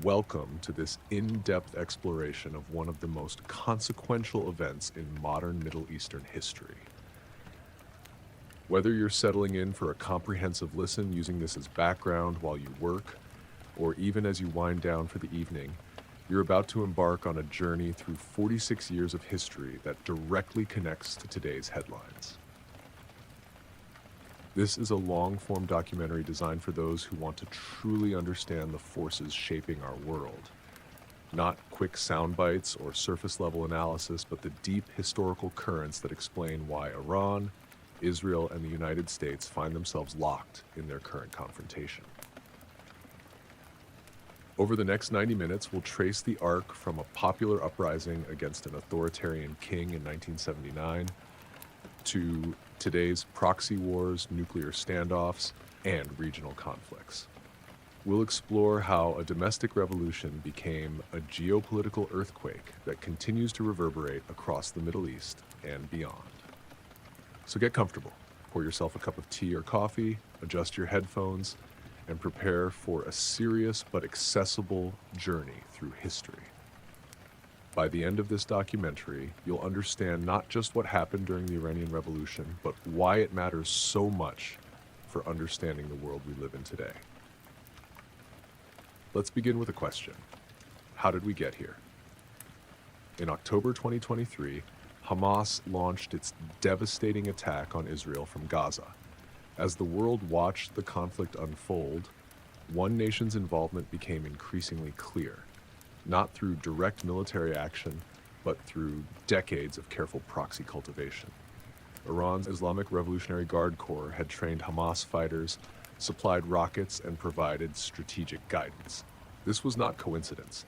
Welcome to this in-depth exploration of one of the most consequential events in modern Middle Eastern history. Whether you're settling in for a comprehensive listen using this as background while you work, or even as you wind down for the evening, you're about to embark on a journey through 46 years of history that directly connects to today's headlines. This is a long-form documentary designed for those who want to truly understand the forces shaping our world. Not quick sound bites or surface-level analysis, but the deep historical currents that explain why Iran, Israel, and the United States find themselves locked in their current confrontation. Over the next 90 minutes, we'll trace the arc from a popular uprising against an authoritarian king in 1979 to today's proxy wars, nuclear standoffs, and regional conflicts. We'll explore how a domestic revolution became a geopolitical earthquake that continues to reverberate across the Middle East and beyond. So get comfortable, pour yourself a cup of tea or coffee, adjust your headphones, and prepare for a serious but accessible journey through history. By the end of this documentary, you'll understand not just what happened during the Iranian Revolution, but why it matters so much for understanding the world we live in today. Let's begin with a question. How did we get here? In October 2023, Hamas launched its devastating attack on Israel from Gaza. As the world watched the conflict unfold, one nation's involvement became increasingly clear. Not through direct military action, but through decades of careful proxy cultivation. Iran's Islamic Revolutionary Guard Corps had trained Hamas fighters, supplied rockets, and provided strategic guidance. This was not coincidence.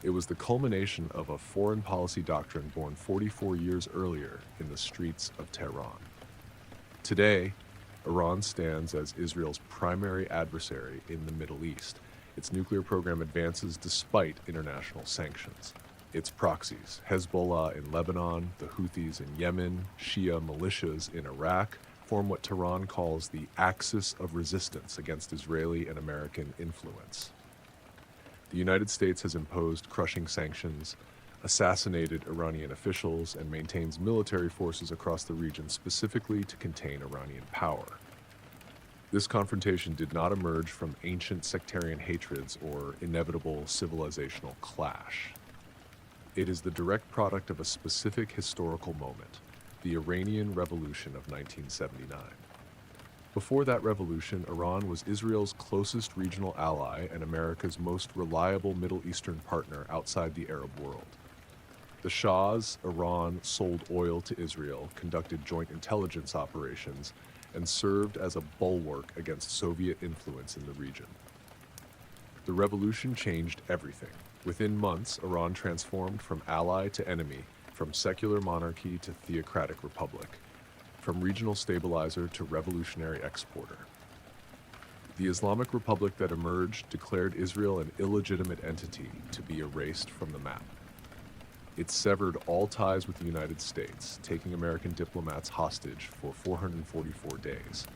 It was the culmination of a foreign policy doctrine born 44 years earlier in the streets of Tehran. Today, Iran stands as Israel's primary adversary in the Middle East. Its nuclear program advances despite international sanctions. Its proxies, Hezbollah in Lebanon, the Houthis in Yemen, Shia militias in Iraq, form what Tehran calls the axis of resistance against Israeli and American influence. The United States has imposed crushing sanctions, assassinated Iranian officials, and maintains military forces across the region specifically to contain Iranian power. This confrontation did not emerge from ancient sectarian hatreds or inevitable civilizational clash. It is the direct product of a specific historical moment, the Iranian Revolution of 1979. Before that revolution, Iran was Israel's closest regional ally and America's most reliable Middle Eastern partner outside the Arab world. The Shah's Iran sold oil to Israel, conducted joint intelligence operations, and served as a bulwark against Soviet influence in the region. The revolution changed everything. Within months, Iran transformed from ally to enemy, from secular monarchy to theocratic republic, from regional stabilizer to revolutionary exporter. The Islamic Republic that emerged declared Israel an illegitimate entity to be erased from the map. It severed all ties with the United States, taking American diplomats hostage for 444 days.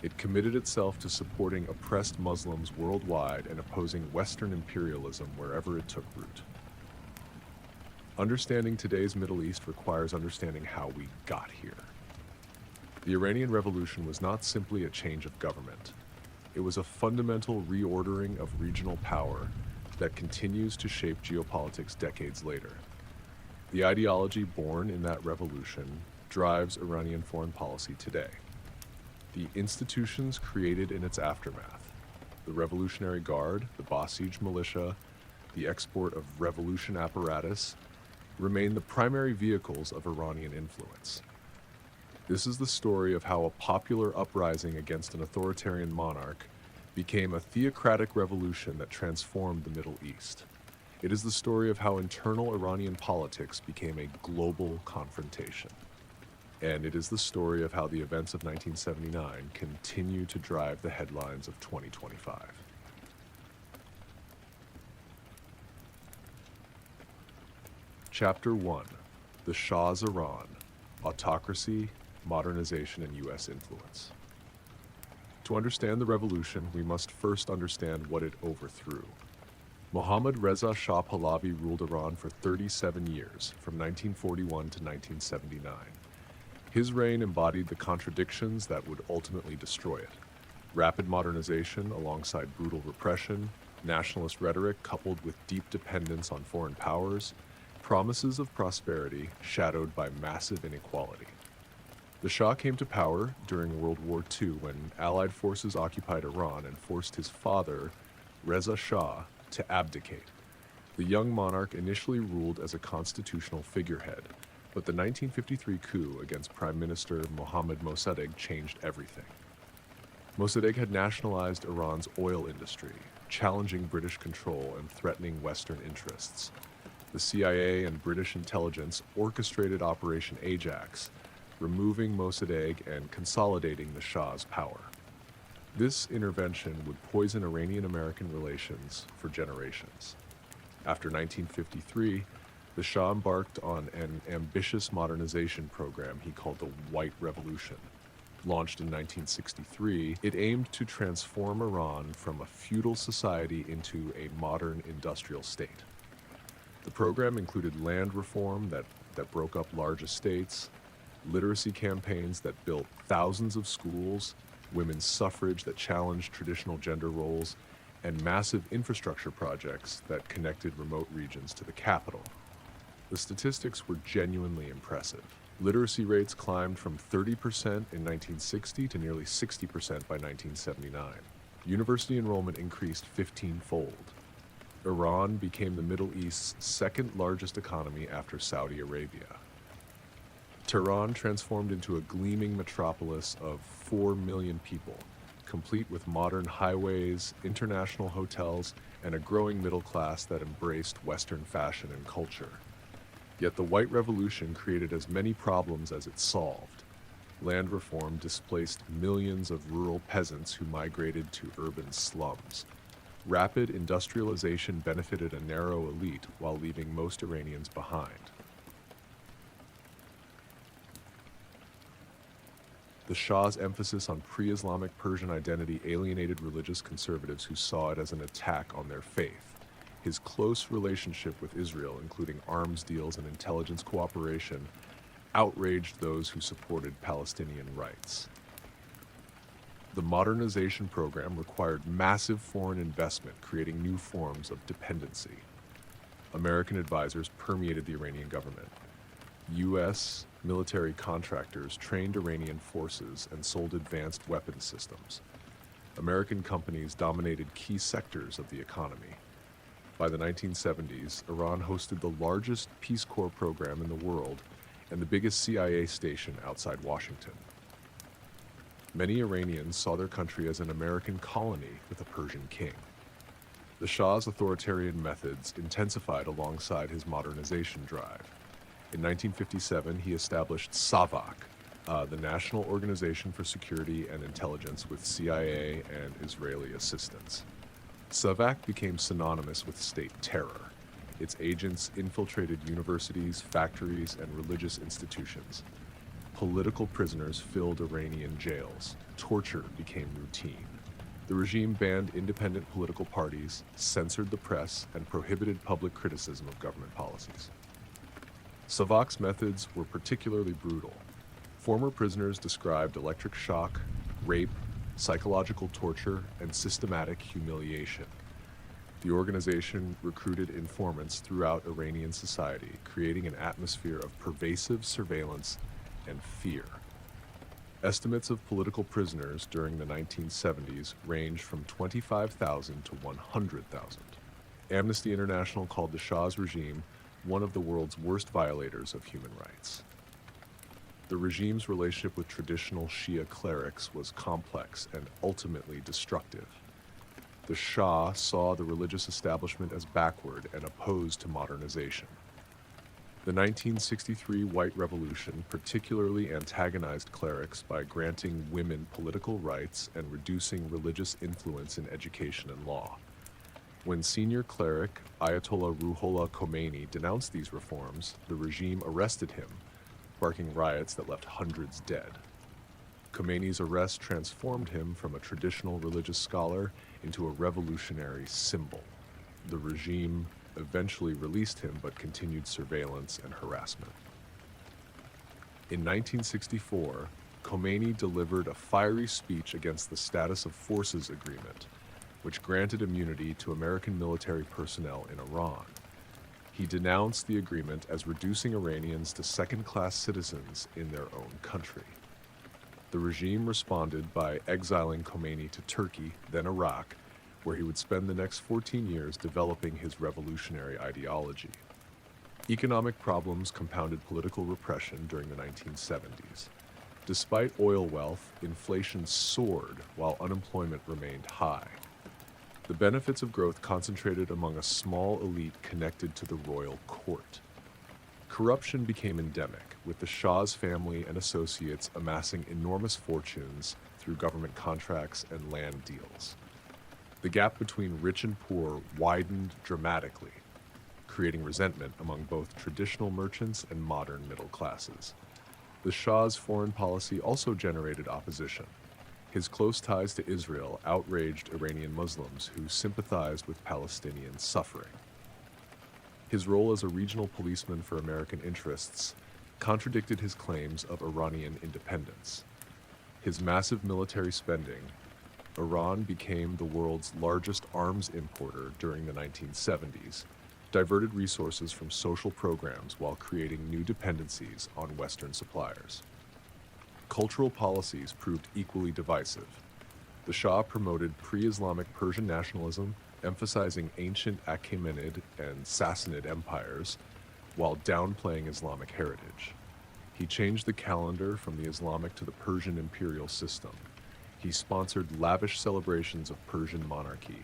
It committed itself to supporting oppressed Muslims worldwide and opposing Western imperialism wherever it took root. Understanding today's Middle East requires understanding how we got here. The Iranian Revolution was not simply a change of government. It was a fundamental reordering of regional power that continues to shape geopolitics decades later. The ideology born in that revolution drives Iranian foreign policy today. The institutions created in its aftermath, the Revolutionary Guard, the Basij militia, the export of revolution apparatus, remain the primary vehicles of Iranian influence. This is the story of how a popular uprising against an authoritarian monarch became a theocratic revolution that transformed the Middle East. It is the story of how internal Iranian politics became a global confrontation. And it is the story of how the events of 1979 continue to drive the headlines of 2025. Chapter 1: The Shah's Iran, Autocracy, Modernization, and U.S. Influence. To understand the revolution, we must first understand what it overthrew. Mohammad Reza Shah Pahlavi ruled Iran for 37 years, from 1941 to 1979. His reign embodied the contradictions that would ultimately destroy it. Rapid modernization alongside brutal repression, nationalist rhetoric coupled with deep dependence on foreign powers, promises of prosperity shadowed by massive inequality. The Shah came to power during World War II when Allied forces occupied Iran and forced his father, Reza Shah, to abdicate. The young monarch initially ruled as a constitutional figurehead, but the 1953 coup against Prime Minister Mohammad Mossadegh changed everything. Mossadegh had nationalized Iran's oil industry, challenging British control and threatening Western interests. The CIA and British intelligence orchestrated Operation Ajax, removing Mossadegh and consolidating the Shah's power. This intervention would poison Iranian-American relations for generations. After 1953, the Shah embarked on an ambitious modernization program he called the White Revolution. Launched in 1963, it aimed to transform Iran from a feudal society into a modern industrial state. The program included land reform that broke up large estates, literacy campaigns that built thousands of schools, women's suffrage that challenged traditional gender roles, and massive infrastructure projects that connected remote regions to the capital. The statistics were genuinely impressive. Literacy rates climbed from 30% in 1960 to nearly 60% by 1979. University enrollment increased 15-fold. Iran became the Middle East's second largest economy after Saudi Arabia. Tehran transformed into a gleaming metropolis of 4 million people, complete with modern highways, international hotels, and a growing middle class that embraced Western fashion and culture. Yet the White Revolution created as many problems as it solved. Land reform displaced millions of rural peasants who migrated to urban slums. Rapid industrialization benefited a narrow elite while leaving most Iranians behind. The Shah's emphasis on pre-Islamic Persian identity alienated religious conservatives who saw it as an attack on their faith. His close relationship with Israel, including arms deals and intelligence cooperation, outraged those who supported Palestinian rights. The modernization program required massive foreign investment, creating new forms of dependency. American advisors permeated the Iranian government. U.S. military contractors trained Iranian forces and sold advanced weapons systems. American companies dominated key sectors of the economy. By the 1970s, Iran hosted the largest Peace Corps program in the world and the biggest CIA station outside Washington. Many Iranians saw their country as an American colony with a Persian king. The Shah's authoritarian methods intensified alongside his modernization drive. In 1957, he established SAVAK, the National Organization for Security and Intelligence with CIA and Israeli assistance. SAVAK became synonymous with state terror. Its agents infiltrated universities, factories, and religious institutions. Political prisoners filled Iranian jails. Torture became routine. The regime banned independent political parties, censored the press, and prohibited public criticism of government policies. SAVAK's methods were particularly brutal. Former prisoners described electric shock, rape, psychological torture, and systematic humiliation. The organization recruited informants throughout Iranian society, creating an atmosphere of pervasive surveillance and fear. Estimates of political prisoners during the 1970s ranged from 25,000 to 100,000. Amnesty International called the Shah's regime one of the world's worst violators of human rights. The regime's relationship with traditional Shia clerics was complex and ultimately destructive. The Shah saw the religious establishment as backward and opposed to modernization. The 1963 White Revolution particularly antagonized clerics by granting women political rights and reducing religious influence in education and law. When senior cleric Ayatollah Khomeini denounced these reforms, the regime arrested him, sparking riots that left hundreds dead. Khomeini's arrest transformed him from a traditional religious scholar into a revolutionary symbol. The regime eventually released him but continued surveillance and harassment. In 1964, Khomeini delivered a fiery speech against the Status of Forces Agreement, which granted immunity to American military personnel in Iran. He denounced the agreement as reducing Iranians to second-class citizens in their own country. The regime responded by exiling Khomeini to Turkey, then Iraq, where he would spend the next 14 years developing his revolutionary ideology. Economic problems compounded political repression during the 1970s. Despite oil wealth, inflation soared while unemployment remained high. The benefits of growth concentrated among a small elite connected to the royal court. Corruption became endemic, with the Shah's family and associates amassing enormous fortunes through government contracts and land deals. The gap between rich and poor widened dramatically, creating resentment among both traditional merchants and modern middle classes. The Shah's foreign policy also generated opposition. His close ties to Israel outraged Iranian Muslims who sympathized with Palestinian suffering. His role as a regional policeman for American interests contradicted his claims of Iranian independence. His massive military spending, Iran became the world's largest arms importer during the 1970s, diverted resources from social programs while creating new dependencies on Western suppliers. Cultural policies proved equally divisive. The Shah promoted pre-Islamic Persian nationalism, emphasizing ancient Achaemenid and Sassanid empires, while downplaying Islamic heritage. He changed the calendar from the Islamic to the Persian imperial system. He sponsored lavish celebrations of Persian monarchy,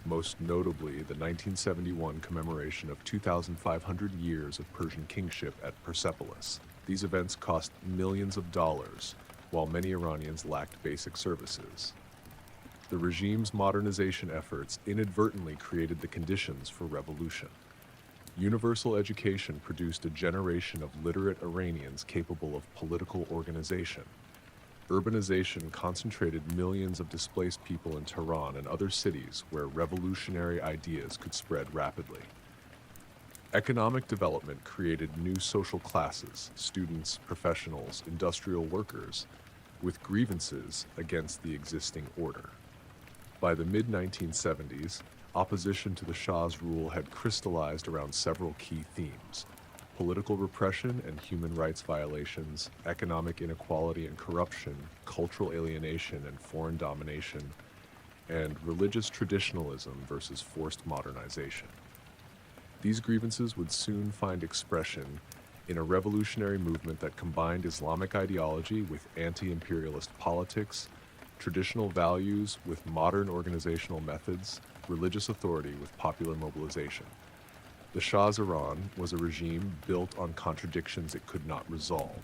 most notably the 1971 commemoration of 2,500 years of Persian kingship at Persepolis. These events cost millions of dollars, while many Iranians lacked basic services. The regime's modernization efforts inadvertently created the conditions for revolution. Universal education produced a generation of literate Iranians capable of political organization. Urbanization concentrated millions of displaced people in Tehran and other cities where revolutionary ideas could spread rapidly. Economic development created new social classes, students, professionals, industrial workers, with grievances against the existing order. By the mid-1970s, opposition to the Shah's rule had crystallized around several key themes: political repression and human rights violations, economic inequality and corruption, cultural alienation and foreign domination, and religious traditionalism versus forced modernization. These grievances would soon find expression in a revolutionary movement that combined Islamic ideology with anti-imperialist politics, traditional values with modern organizational methods, religious authority with popular mobilization. The Shah's Iran was a regime built on contradictions it could not resolve.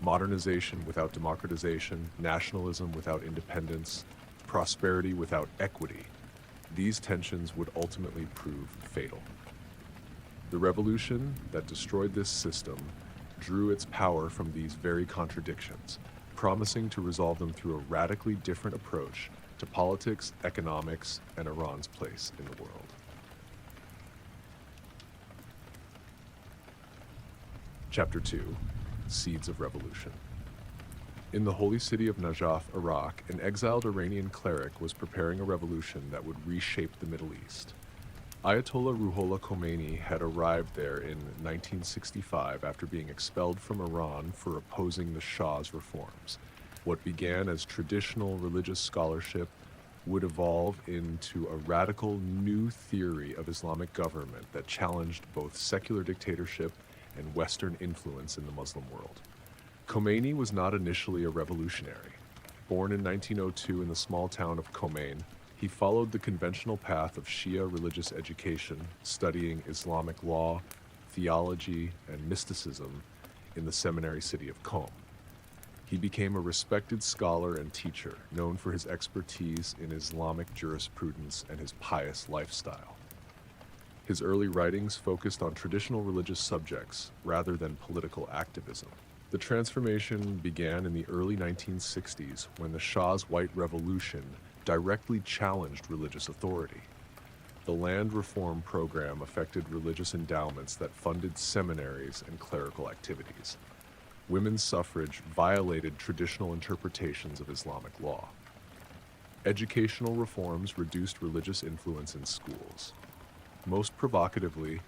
Modernization without democratization, nationalism without independence, prosperity without equity. These tensions would ultimately prove fatal. The revolution that destroyed this system drew its power from these very contradictions, promising to resolve them through a radically different approach to politics, economics, and Iran's place in the world. Chapter 2: Seeds of Revolution. In the holy city of Najaf, Iraq, an exiled Iranian cleric was preparing a revolution that would reshape the Middle East. Ayatollah Khomeini had arrived there in 1965 after being expelled from Iran for opposing the Shah's reforms. What began as traditional religious scholarship would evolve into a radical new theory of Islamic government that challenged both secular dictatorship and Western influence in the Muslim world. Khomeini was not initially a revolutionary. Born in 1902 in the small town of Khomein, he followed the conventional path of Shia religious education, studying Islamic law, theology, and mysticism in the seminary city of Qom. He became a respected scholar and teacher, known for his expertise in Islamic jurisprudence and his pious lifestyle. His early writings focused on traditional religious subjects rather than political activism. The transformation began in the early 1960s when the Shah's White Revolution directly challenged religious authority. The land reform program affected religious endowments that funded seminaries and clerical activities. Women's suffrage violated traditional interpretations of Islamic law. Educational reforms reduced religious influence in schools. Most provocatively,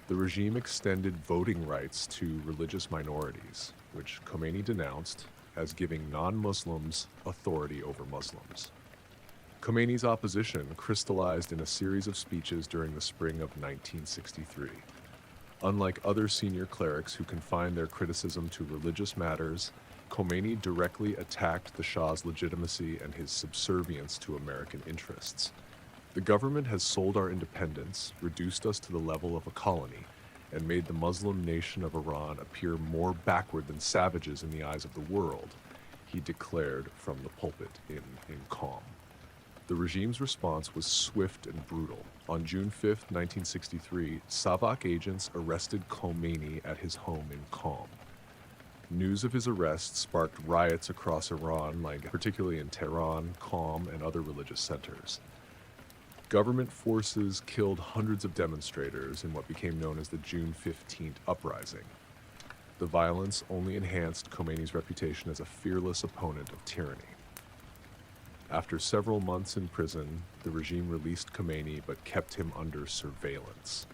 the regime extended voting rights to religious minorities, which Khomeini denounced as giving non-Muslims authority over Muslims. Khomeini's opposition crystallized in a series of speeches during the spring of 1963. Unlike other senior clerics who confined their criticism to religious matters, Khomeini directly attacked the Shah's legitimacy and his subservience to American interests. The government has sold our independence, reduced us to the level of a colony, and made the Muslim nation of Iran appear more backward than savages in the eyes of the world, he declared from the pulpit in Qom. The regime's response was swift and brutal. On June 5, 1963, Savak agents arrested Khomeini at his home in Qom. News of his arrest sparked riots across Iran, particularly in Tehran, Qom, and other religious centers. Government forces killed hundreds of demonstrators in what became known as the June 15th uprising. The violence only enhanced Khomeini's reputation as a fearless opponent of tyranny. After several months in prison, the regime released Khomeini but kept him under surveillance.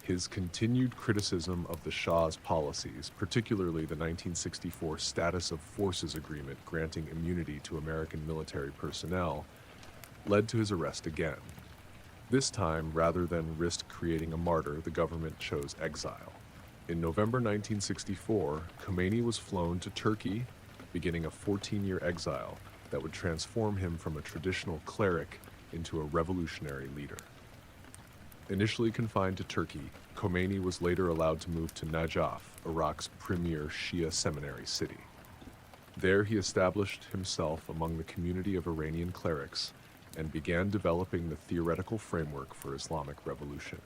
His continued criticism of the Shah's policies, particularly the 1964 Status of Forces Agreement granting immunity to American military personnel, led to his arrest again. This time, rather than risk creating a martyr, the government chose exile. In November 1964, Khomeini was flown to Turkey, beginning a 14-year exile that would transform him from a traditional cleric into a revolutionary leader. Initially confined to Turkey, Khomeini was later allowed to move to Najaf, Iraq's premier Shia seminary city. There he established himself among the community of Iranian clerics and began developing the theoretical framework for Islamic Revolution.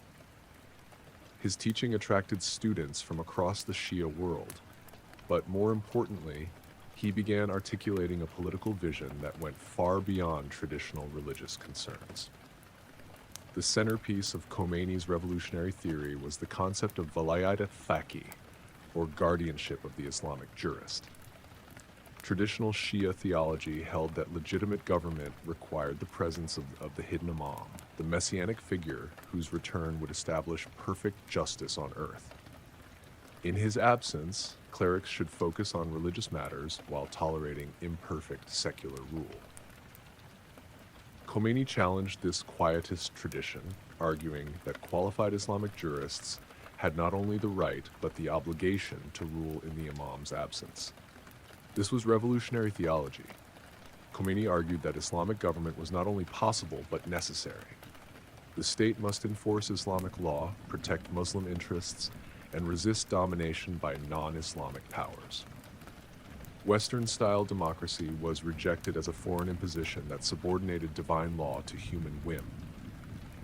His teaching attracted students from across the Shia world, but more importantly, he began articulating a political vision that went far beyond traditional religious concerns. The centerpiece of Khomeini's revolutionary theory was the concept of Velayat al-Faqih, or guardianship of the Islamic jurist. Traditional Shia theology held that legitimate government required the presence of the hidden imam, the messianic figure whose return would establish perfect justice on earth. In his absence, clerics should focus on religious matters while tolerating imperfect secular rule. Khomeini challenged this quietist tradition, arguing that qualified Islamic jurists had not only the right but the obligation to rule in the imam's absence. This was revolutionary theology. Khomeini argued that Islamic government was not only possible but necessary. The state must enforce Islamic law, protect Muslim interests, and resist domination by non-Islamic powers. Western-style democracy was rejected as a foreign imposition that subordinated divine law to human whim.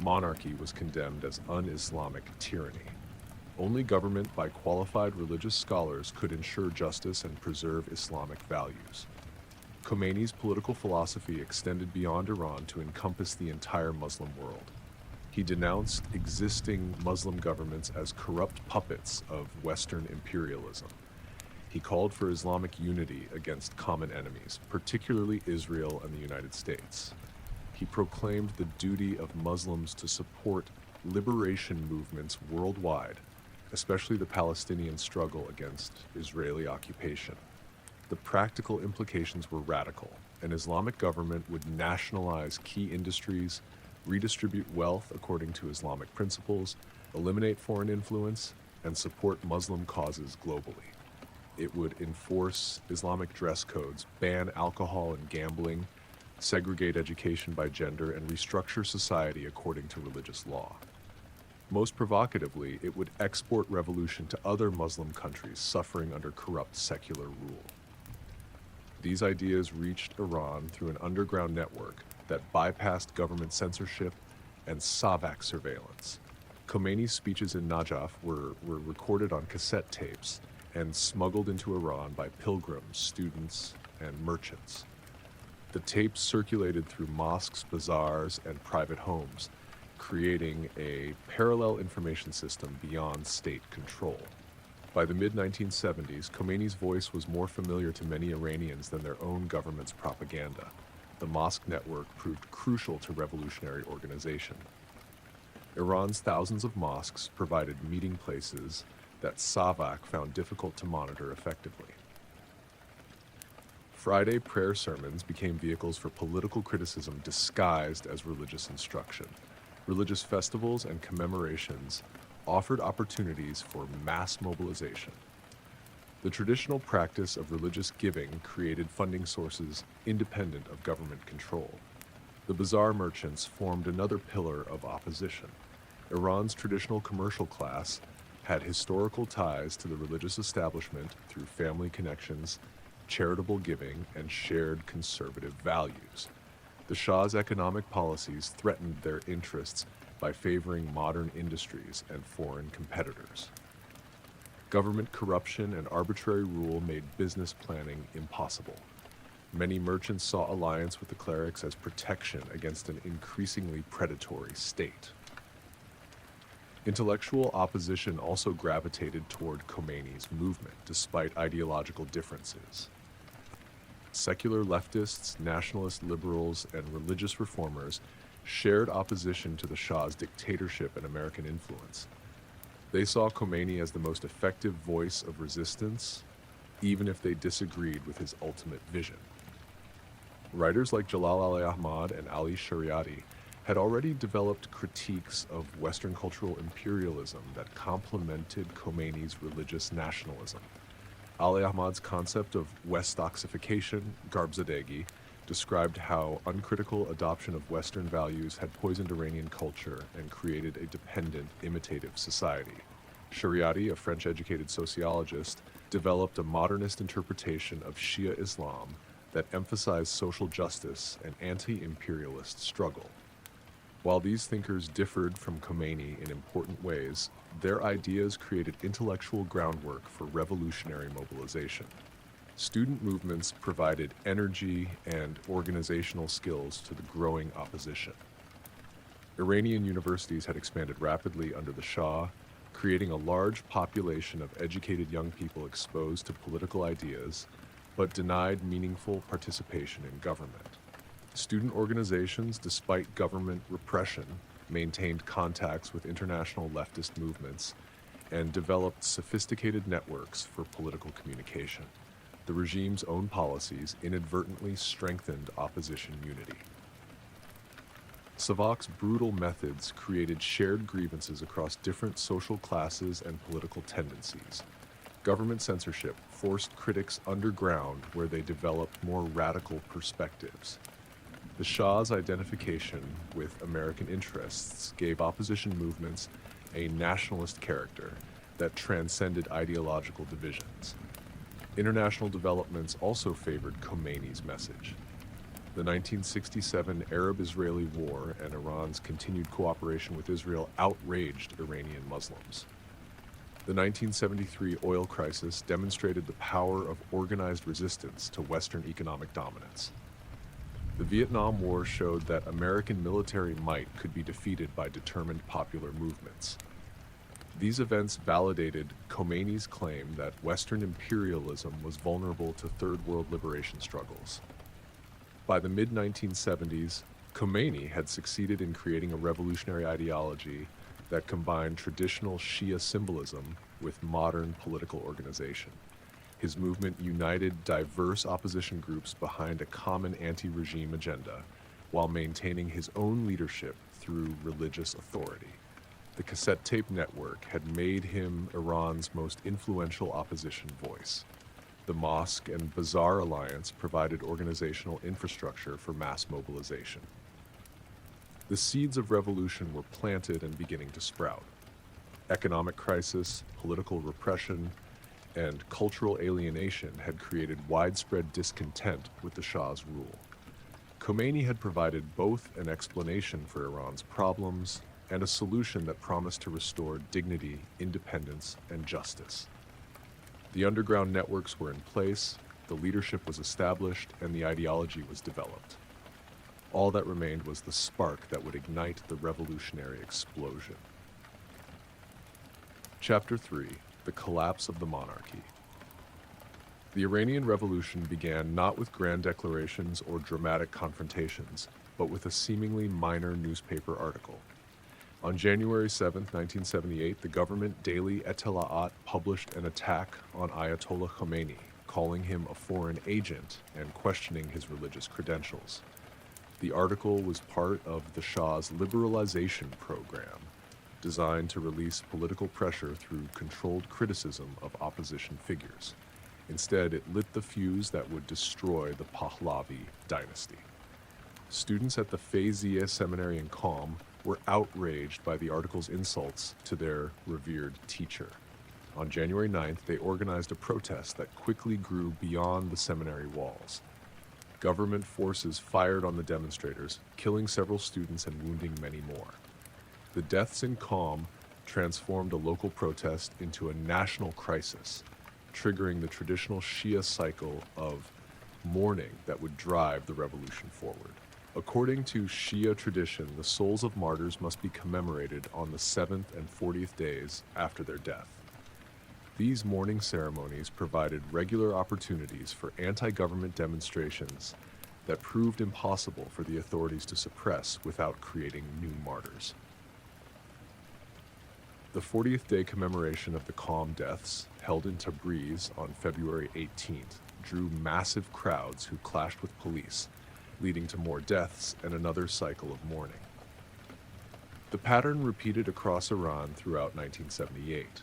Monarchy was condemned as un-Islamic tyranny. Only government by qualified religious scholars could ensure justice and preserve Islamic values. Khomeini's political philosophy extended beyond Iran to encompass the entire Muslim world. He denounced existing Muslim governments as corrupt puppets of Western imperialism. He called for Islamic unity against common enemies, particularly Israel and the United States. He proclaimed the duty of Muslims to support liberation movements worldwide, especially the Palestinian struggle against Israeli occupation. The practical implications were radical. An Islamic government would nationalize key industries, redistribute wealth according to Islamic principles, eliminate foreign influence, and support Muslim causes globally. It would enforce Islamic dress codes, ban alcohol and gambling, segregate education by gender, and restructure society according to religious law. Most provocatively, it would export revolution to other Muslim countries suffering under corrupt secular rule. These ideas reached Iran through an underground network that bypassed government censorship and Savak surveillance. Khomeini's speeches in Najaf were recorded on cassette tapes and smuggled into Iran by pilgrims, students, and merchants. The tapes circulated through mosques, bazaars, and private homes, creating a parallel information system beyond state control. By the mid-1970s, Khomeini's voice was more familiar to many Iranians than their own government's propaganda. The mosque network proved crucial to revolutionary organization. Iran's thousands of mosques provided meeting places that Savak found difficult to monitor effectively. Friday prayer sermons became vehicles for political criticism disguised as religious instruction. Religious festivals and commemorations offered opportunities for mass mobilization. The traditional practice of religious giving created funding sources independent of government control. The bazaar merchants formed another pillar of opposition. Iran's traditional commercial class had historical ties to the religious establishment through family connections, charitable giving, and shared conservative values. The Shah's economic policies threatened their interests by favoring modern industries and foreign competitors. Government corruption and arbitrary rule made business planning impossible. Many merchants saw alliance with the clerics as protection against an increasingly predatory state. Intellectual opposition also gravitated toward Khomeini's movement, despite ideological differences. Secular leftists, nationalist liberals, and religious reformers shared opposition to the Shah's dictatorship and American influence. They saw Khomeini as the most effective voice of resistance, even if they disagreed with his ultimate vision. Writers like Jalal al-Ahmad and Ali Shariati had already developed critiques of Western cultural imperialism that complemented Khomeini's religious nationalism. Ali Ahmad's concept of Westoxification, Garbzadegi, described how uncritical adoption of Western values had poisoned Iranian culture and created a dependent, imitative society. Shariati, a French-educated sociologist, developed a modernist interpretation of Shia Islam that emphasized social justice and anti-imperialist struggle. While these thinkers differed from Khomeini in important ways, their ideas created intellectual groundwork for revolutionary mobilization. Student movements provided energy and organizational skills to the growing opposition. Iranian universities had expanded rapidly under the Shah, creating a large population of educated young people exposed to political ideas, but denied meaningful participation in government. Student organizations, despite government repression, maintained contacts with international leftist movements and developed sophisticated networks for political communication. The regime's own policies inadvertently strengthened opposition unity. Savak's brutal methods created shared grievances across different social classes and political tendencies. Government censorship forced critics underground where they developed more radical perspectives. The Shah's identification with American interests gave opposition movements a nationalist character that transcended ideological divisions. International developments also favored Khomeini's message. The 1967 Arab-Israeli War and Iran's continued cooperation with Israel outraged Iranian Muslims. The 1973 oil crisis demonstrated the power of organized resistance to Western economic dominance. The Vietnam War showed that American military might could be defeated by determined popular movements. These events validated Khomeini's claim that Western imperialism was vulnerable to Third World liberation struggles. By the mid-1970s, Khomeini had succeeded in creating a revolutionary ideology that combined traditional Shia symbolism with modern political organization. His movement united diverse opposition groups behind a common anti-regime agenda, while maintaining his own leadership through religious authority. The cassette tape network had made him Iran's most influential opposition voice. The Mosque and Bazaar Alliance provided organizational infrastructure for mass mobilization. The seeds of revolution were planted and beginning to sprout. Economic crisis, political repression, and cultural alienation had created widespread discontent with the Shah's rule. Khomeini had provided both an explanation for Iran's problems and a solution that promised to restore dignity, independence, and justice. The underground networks were in place, the leadership was established, and the ideology was developed. All that remained was the spark that would ignite the revolutionary explosion. Chapter 3: The Collapse of the Monarchy. The Iranian Revolution began not with grand declarations or dramatic confrontations, but with a seemingly minor newspaper article. On January 7, 1978, the government daily Etela'at published an attack on Ayatollah Khomeini, calling him a foreign agent and questioning his religious credentials. The article was part of the Shah's liberalization program, designed to release political pressure through controlled criticism of opposition figures. Instead, it lit the fuse that would destroy the Pahlavi dynasty. Students at the Feyzieh Seminary in Qom were outraged by the article's insults to their revered teacher. On January 9th, they organized a protest that quickly grew beyond the seminary walls. Government forces fired on the demonstrators, killing several students and wounding many more. The deaths in Qom transformed a local protest into a national crisis, triggering the traditional Shia cycle of mourning that would drive the revolution forward. According to Shia tradition, the souls of martyrs must be commemorated on the 7th and 40th days after their death. These mourning ceremonies provided regular opportunities for anti-government demonstrations that proved impossible for the authorities to suppress without creating new martyrs. The 40th day commemoration of the Qom deaths, held in Tabriz on February 18th, drew massive crowds who clashed with police, leading to more deaths and another cycle of mourning. The pattern repeated across Iran throughout 1978.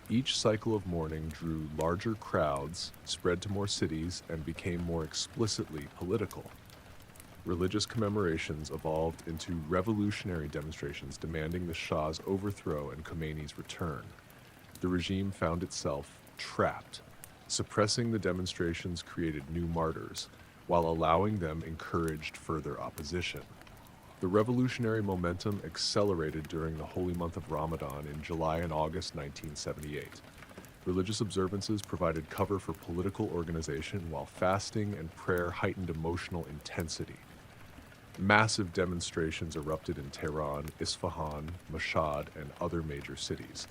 Each cycle of mourning drew larger crowds, spread to more cities, and became more explicitly political. Religious commemorations evolved into revolutionary demonstrations demanding the Shah's overthrow and Khomeini's return. The regime found itself trapped. Suppressing the demonstrations created new martyrs, while allowing them encouraged further opposition. The revolutionary momentum accelerated during the holy month of Ramadan in July and August 1978. Religious observances provided cover for political organization, while fasting and prayer heightened emotional intensity. Massive demonstrations erupted in Tehran, Isfahan, Mashhad, and other major cities.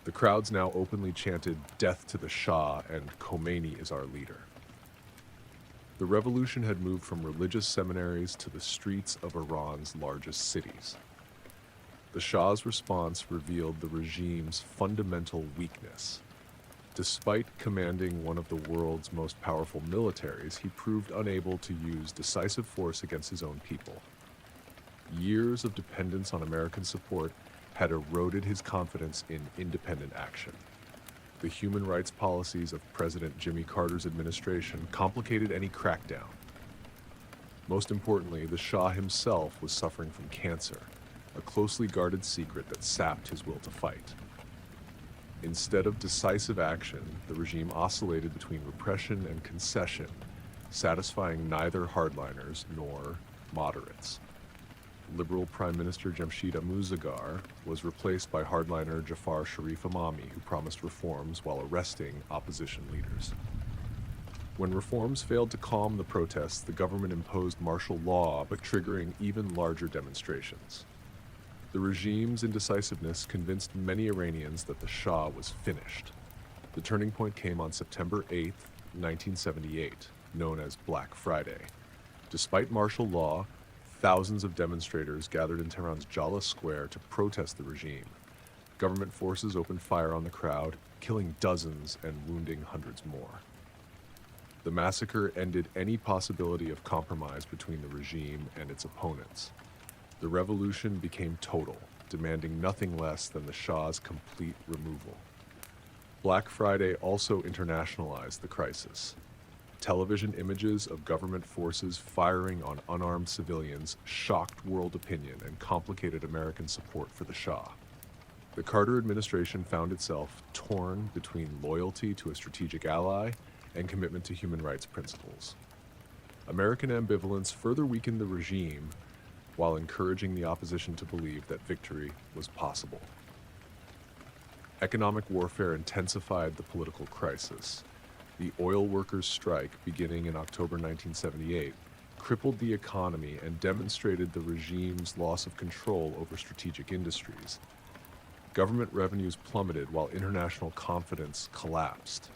The crowds now openly chanted, "Death to the Shah," and "Khomeini is our leader." The revolution had moved from religious seminaries to the streets of Iran's largest cities. The Shah's response revealed the regime's fundamental weakness. Despite commanding one of the world's most powerful militaries, he proved unable to use decisive force against his own people. Years of dependence on American support had eroded his confidence in independent action. The human rights policies of President Jimmy Carter's administration complicated any crackdown. Most importantly, the Shah himself was suffering from cancer, a closely guarded secret that sapped his will to fight. Instead of decisive action, the regime oscillated between repression and concession, satisfying neither hardliners nor moderates. Liberal Prime Minister Jamshid Amuzagar was replaced by hardliner Jafar Sharif Imami, who promised reforms while arresting opposition leaders. When reforms failed to calm the protests, the government imposed martial law, but triggering even larger demonstrations. The regime's indecisiveness convinced many Iranians that the Shah was finished. The turning point came on September 8, 1978, known as Black Friday. Despite martial law, thousands of demonstrators gathered in Tehran's Jala Square to protest the regime. Government forces opened fire on the crowd, killing dozens and wounding hundreds more. The massacre ended any possibility of compromise between the regime and its opponents. The revolution became total, demanding nothing less than the Shah's complete removal. Black Friday also internationalized the crisis. Television images of government forces firing on unarmed civilians shocked world opinion and complicated American support for the Shah. The Carter administration found itself torn between loyalty to a strategic ally and commitment to human rights principles. American ambivalence further weakened the regime while encouraging the opposition to believe that victory was possible. Economic warfare intensified the political crisis. The oil workers' strike, beginning in October 1978, crippled the economy and demonstrated the regime's loss of control over strategic industries. Government revenues plummeted while international confidence collapsed.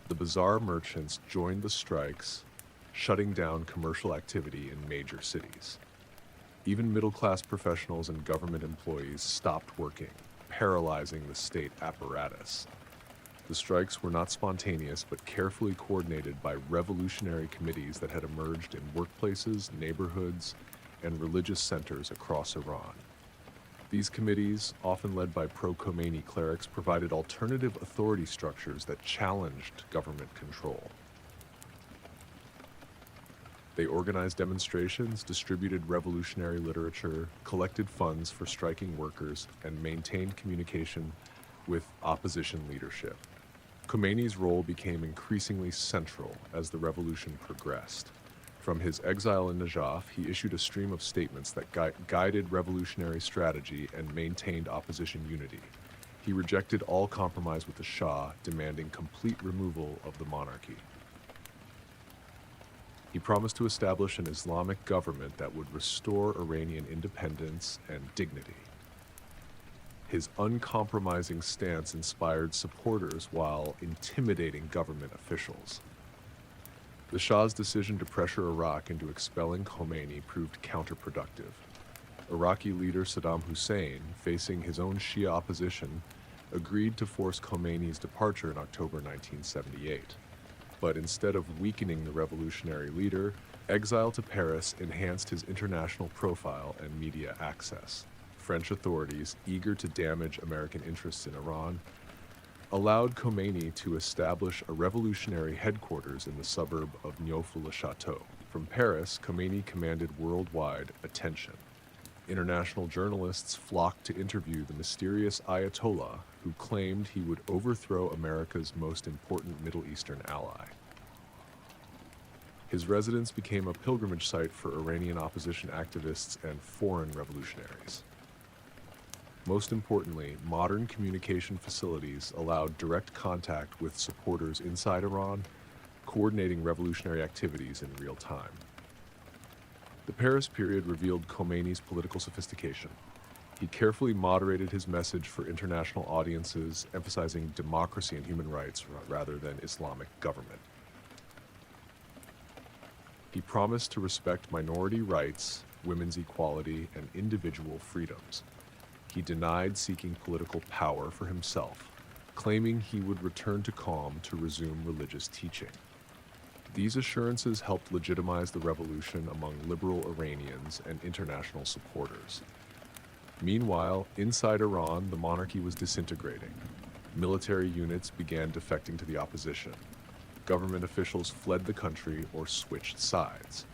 The bazaar merchants joined the strikes, shutting down commercial activity in major cities. Even middle-class professionals and government employees stopped working, paralyzing the state apparatus. The strikes were not spontaneous, but carefully coordinated by revolutionary committees that had emerged in workplaces, neighborhoods, and religious centers across Iran. These committees, often led by pro-Khomeini clerics, provided alternative authority structures that challenged government control. They organized demonstrations, distributed revolutionary literature, collected funds for striking workers, and maintained communication with opposition leadership. Khomeini's role became increasingly central as the revolution progressed. From his exile in Najaf, he issued a stream of statements that guided revolutionary strategy and maintained opposition unity. He rejected all compromise with the Shah, demanding complete removal of the monarchy. He promised to establish an Islamic government that would restore Iranian independence and dignity. His uncompromising stance inspired supporters while intimidating government officials. The Shah's decision to pressure Iraq into expelling Khomeini proved counterproductive. Iraqi leader Saddam Hussein, facing his own Shia opposition, agreed to force Khomeini's departure in October 1978. But instead of weakening the revolutionary leader, exile to Paris enhanced his international profile and media access. French authorities, eager to damage American interests in Iran, allowed Khomeini to establish a revolutionary headquarters in the suburb of Neauphle-le-Château. From Paris, Khomeini commanded worldwide attention. International journalists flocked to interview the mysterious Ayatollah, who claimed he would overthrow America's most important Middle Eastern ally. His residence became a pilgrimage site for Iranian opposition activists and foreign revolutionaries. Most importantly, modern communication facilities allowed direct contact with supporters inside Iran, coordinating revolutionary activities in real time. The Paris period revealed Khomeini's political sophistication. He carefully moderated his message for international audiences, emphasizing democracy and human rights rather than Islamic government. He promised to respect minority rights, women's equality, and individual freedoms. He denied seeking political power for himself, claiming he would return to calm to resume religious teaching. These assurances helped legitimize the revolution among liberal Iranians and international supporters. Meanwhile, inside Iran, the monarchy was disintegrating. Military units began defecting to the opposition. Government officials fled the country or switched sides.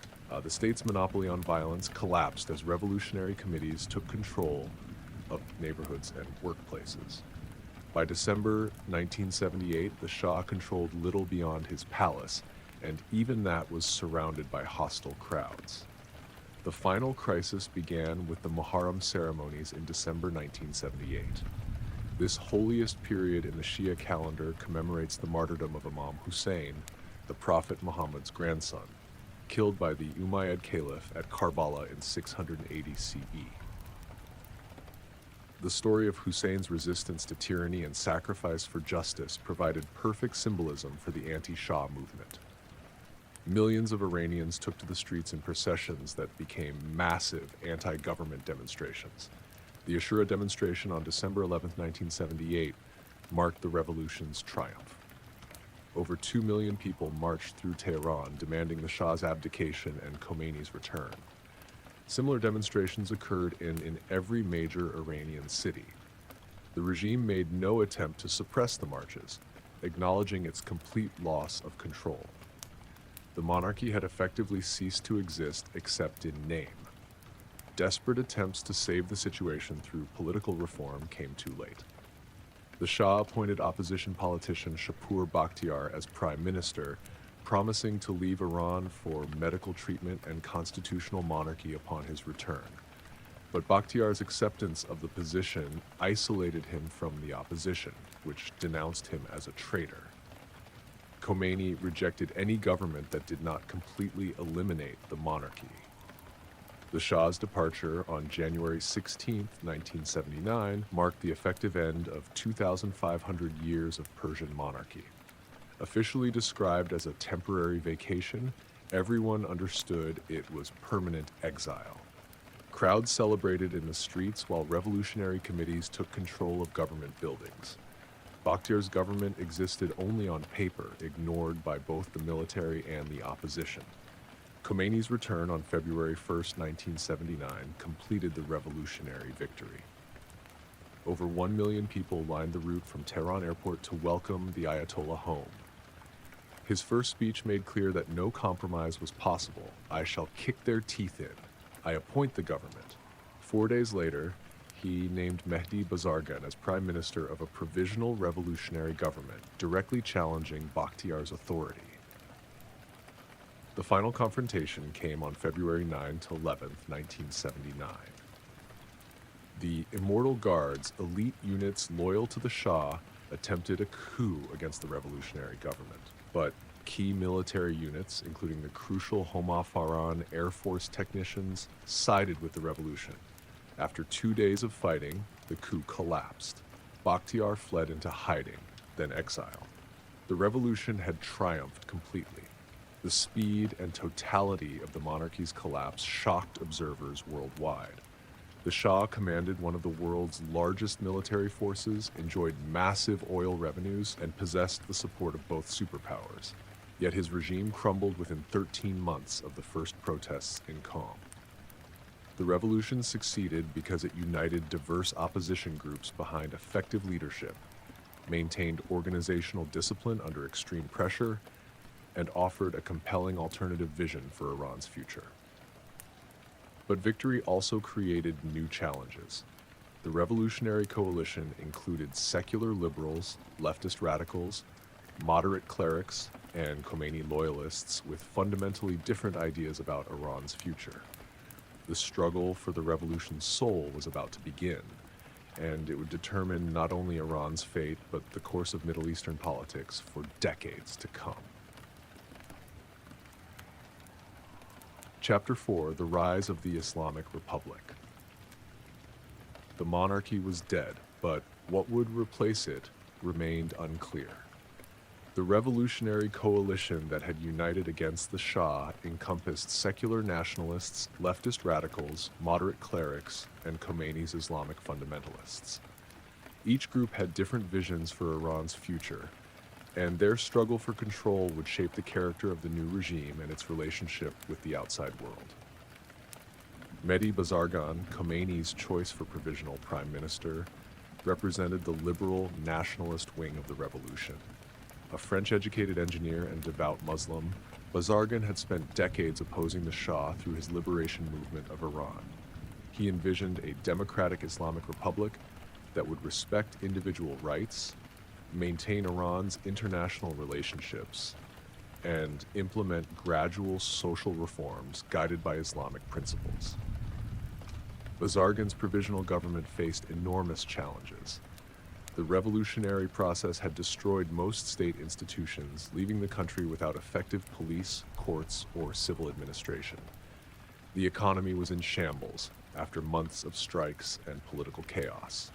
The state's monopoly on violence collapsed as revolutionary committees took control of neighborhoods and workplaces. By December 1978, the Shah controlled little beyond his palace, and even that was surrounded by hostile crowds. The final crisis began with the Muharram ceremonies in December 1978. This holiest period in the Shia calendar commemorates the martyrdom of Imam Hussein, the Prophet Muhammad's grandson, killed by the Umayyad Caliph at Karbala in 680 CE. The story of Hussein's resistance to tyranny and sacrifice for justice provided perfect symbolism for the anti-Shah movement. Millions of Iranians took to the streets in processions that became massive anti-government demonstrations. The Ashura demonstration on December 11, 1978, marked the revolution's triumph. Over 2 million people marched through Tehran, demanding the Shah's abdication and Khomeini's return. Similar demonstrations occurred in every major Iranian city. The regime made no attempt to suppress the marches, acknowledging its complete loss of control. The monarchy had effectively ceased to exist except in name. Desperate attempts to save the situation through political reform came too late. The Shah appointed opposition politician Shapur Bakhtiar as prime minister, promising to leave Iran for medical treatment and constitutional monarchy upon his return. But Bakhtiar's acceptance of the position isolated him from the opposition, which denounced him as a traitor. Khomeini rejected any government that did not completely eliminate the monarchy. The Shah's departure on January 16, 1979, marked the effective end of 2,500 years of Persian monarchy. Officially described as a temporary vacation, everyone understood it was permanent exile. Crowds celebrated in the streets while revolutionary committees took control of government buildings. Bakhtiar's government existed only on paper, ignored by both the military and the opposition. Khomeini's return on February 1, 1979, completed the revolutionary victory. Over 1 million people lined the route from Tehran airport to welcome the Ayatollah home. His first speech made clear that no compromise was possible. "I shall kick their teeth in. I appoint the government." 4 days later, he named Mehdi Bazargan as prime minister of a provisional revolutionary government, directly challenging Bakhtiar's authority. The final confrontation came on February 9 to 11, 1979. The Immortal Guards, elite units loyal to the Shah, attempted a coup against the revolutionary government. But key military units, including the crucial Homa Farhan Air Force technicians, sided with the revolution. After 2 days of fighting, the coup collapsed. Bakhtiar fled into hiding, then exile. The revolution had triumphed completely. The speed and totality of the monarchy's collapse shocked observers worldwide. The Shah commanded one of the world's largest military forces, enjoyed massive oil revenues, and possessed the support of both superpowers. Yet his regime crumbled within 13 months of the first protests in Qom. The revolution succeeded because it united diverse opposition groups behind effective leadership, maintained organizational discipline under extreme pressure, and offered a compelling alternative vision for Iran's future. But victory also created new challenges. The revolutionary coalition included secular liberals, leftist radicals, moderate clerics, and Khomeini loyalists with fundamentally different ideas about Iran's future. The struggle for the revolution's soul was about to begin, and it would determine not only Iran's fate, but the course of Middle Eastern politics for decades to come. Chapter 4: The Rise of the Islamic Republic. The monarchy was dead, but what would replace it remained unclear. The revolutionary coalition that had united against the Shah encompassed secular nationalists, leftist radicals, moderate clerics, and Khomeini's Islamic fundamentalists. Each group had different visions for Iran's future, and their struggle for control would shape the character of the new regime and its relationship with the outside world. Mehdi Bazargan, Khomeini's choice for provisional prime minister, represented the liberal nationalist wing of the revolution. A French-educated engineer and devout Muslim, Bazargan had spent decades opposing the Shah through his liberation movement of Iran. He envisioned a democratic Islamic Republic that would respect individual rights, maintain Iran's international relationships, and implement gradual social reforms guided by Islamic principles. Bazargan's provisional government faced enormous challenges. The revolutionary process had destroyed most state institutions, leaving the country without effective police, courts, or civil administration. The economy was in shambles after months of strikes and political chaos.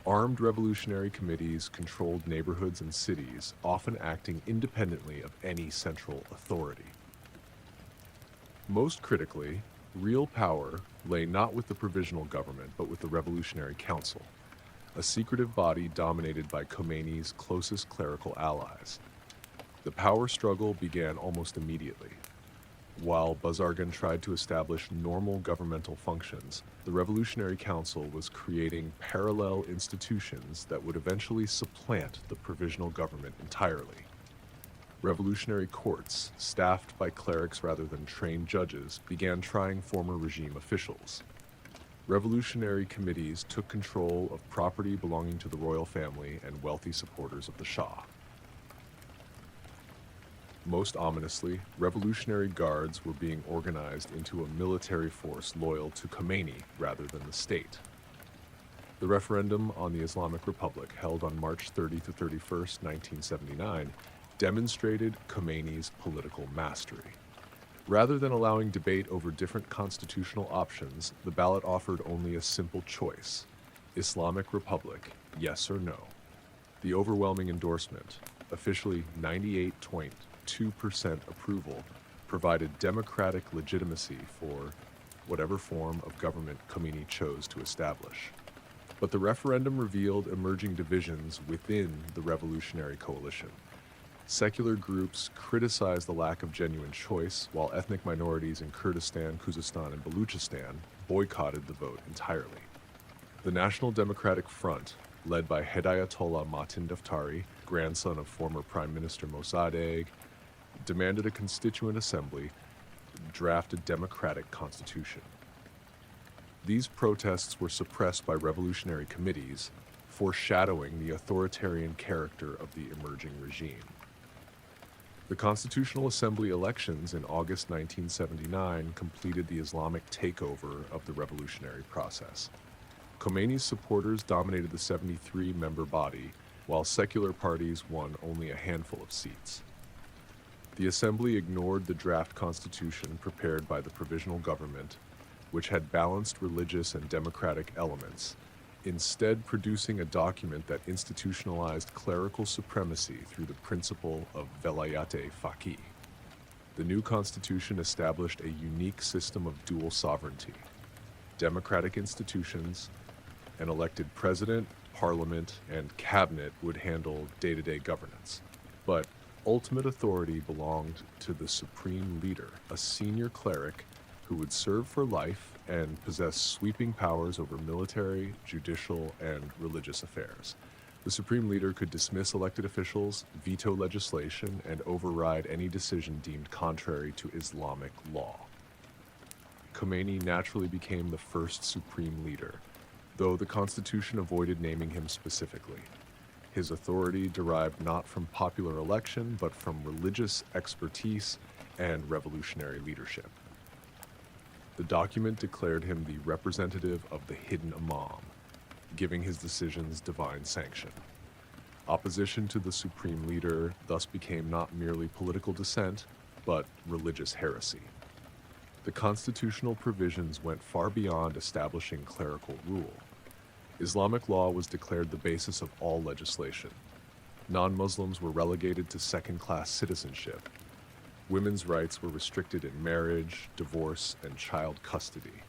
Armed revolutionary committees controlled neighborhoods and cities, often acting independently of any central authority. Most critically, real power lay not with the provisional government, but with the Revolutionary Council, a secretive body dominated by Khomeini's closest clerical allies. The power struggle began almost immediately. While Bazargan tried to establish normal governmental functions, the Revolutionary Council was creating parallel institutions that would eventually supplant the provisional government entirely. Revolutionary courts, staffed by clerics rather than trained judges, began trying former regime officials. Revolutionary committees took control of property belonging to the royal family and wealthy supporters of the Shah. Most ominously, revolutionary guards were being organized into a military force loyal to Khomeini rather than the state. The referendum on the Islamic Republic, held on March 30 to 31, 1979, demonstrated Khomeini's political mastery. Rather than allowing debate over different constitutional options, the ballot offered only a simple choice: Islamic Republic, yes or no. The overwhelming endorsement, officially 98.2% approval, provided democratic legitimacy for whatever form of government Khomeini chose to establish. But the referendum revealed emerging divisions within the revolutionary coalition. Secular groups criticized the lack of genuine choice, while ethnic minorities in Kurdistan, Khuzestan, and Baluchistan boycotted the vote entirely. The National Democratic Front, led by Hedayatollah Matin Daftari, grandson of former Prime Minister Mossadegh, demanded a constituent assembly draft a democratic constitution. These protests were suppressed by revolutionary committees, foreshadowing the authoritarian character of the emerging regime. The Constitutional Assembly elections in August 1979 completed the Islamic takeover of the revolutionary process. Khomeini's supporters dominated the 73-member body, while secular parties won only a handful of seats. The assembly ignored the draft constitution prepared by the provisional government, which had balanced religious and democratic elements, instead producing a document that institutionalized clerical supremacy through the principle of velayat-e-faqih. The new constitution established a unique system of dual sovereignty: democratic institutions, an elected president, parliament, and cabinet would handle day-to-day governance. But ultimate authority belonged to the supreme leader, a senior cleric who would serve for life and possess sweeping powers over military, judicial, and religious affairs. The supreme leader could dismiss elected officials, veto legislation, and override any decision deemed contrary to Islamic law. Khomeini naturally became the first supreme leader, though the constitution avoided naming him specifically. His authority derived not from popular election, but from religious expertise and revolutionary leadership. The document declared him the representative of the hidden imam, giving his decisions divine sanction. Opposition to the supreme leader thus became not merely political dissent, but religious heresy. The constitutional provisions went far beyond establishing clerical rule. Islamic law was declared the basis of all legislation. Non-Muslims were relegated to second-class citizenship. Women's rights were restricted in marriage, divorce, and child custody.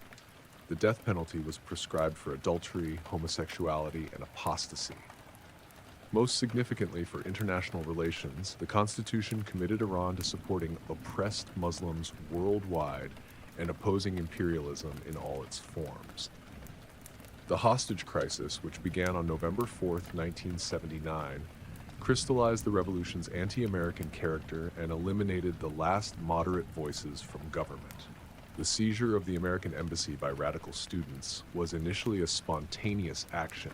The death penalty was prescribed for adultery, homosexuality, and apostasy. Most significantly for international relations, the Constitution committed Iran to supporting oppressed Muslims worldwide and opposing imperialism in all its forms. The hostage crisis, which began on November 4, 1979, crystallized the revolution's anti-American character and eliminated the last moderate voices from government. The seizure of the American embassy by radical students was initially a spontaneous action,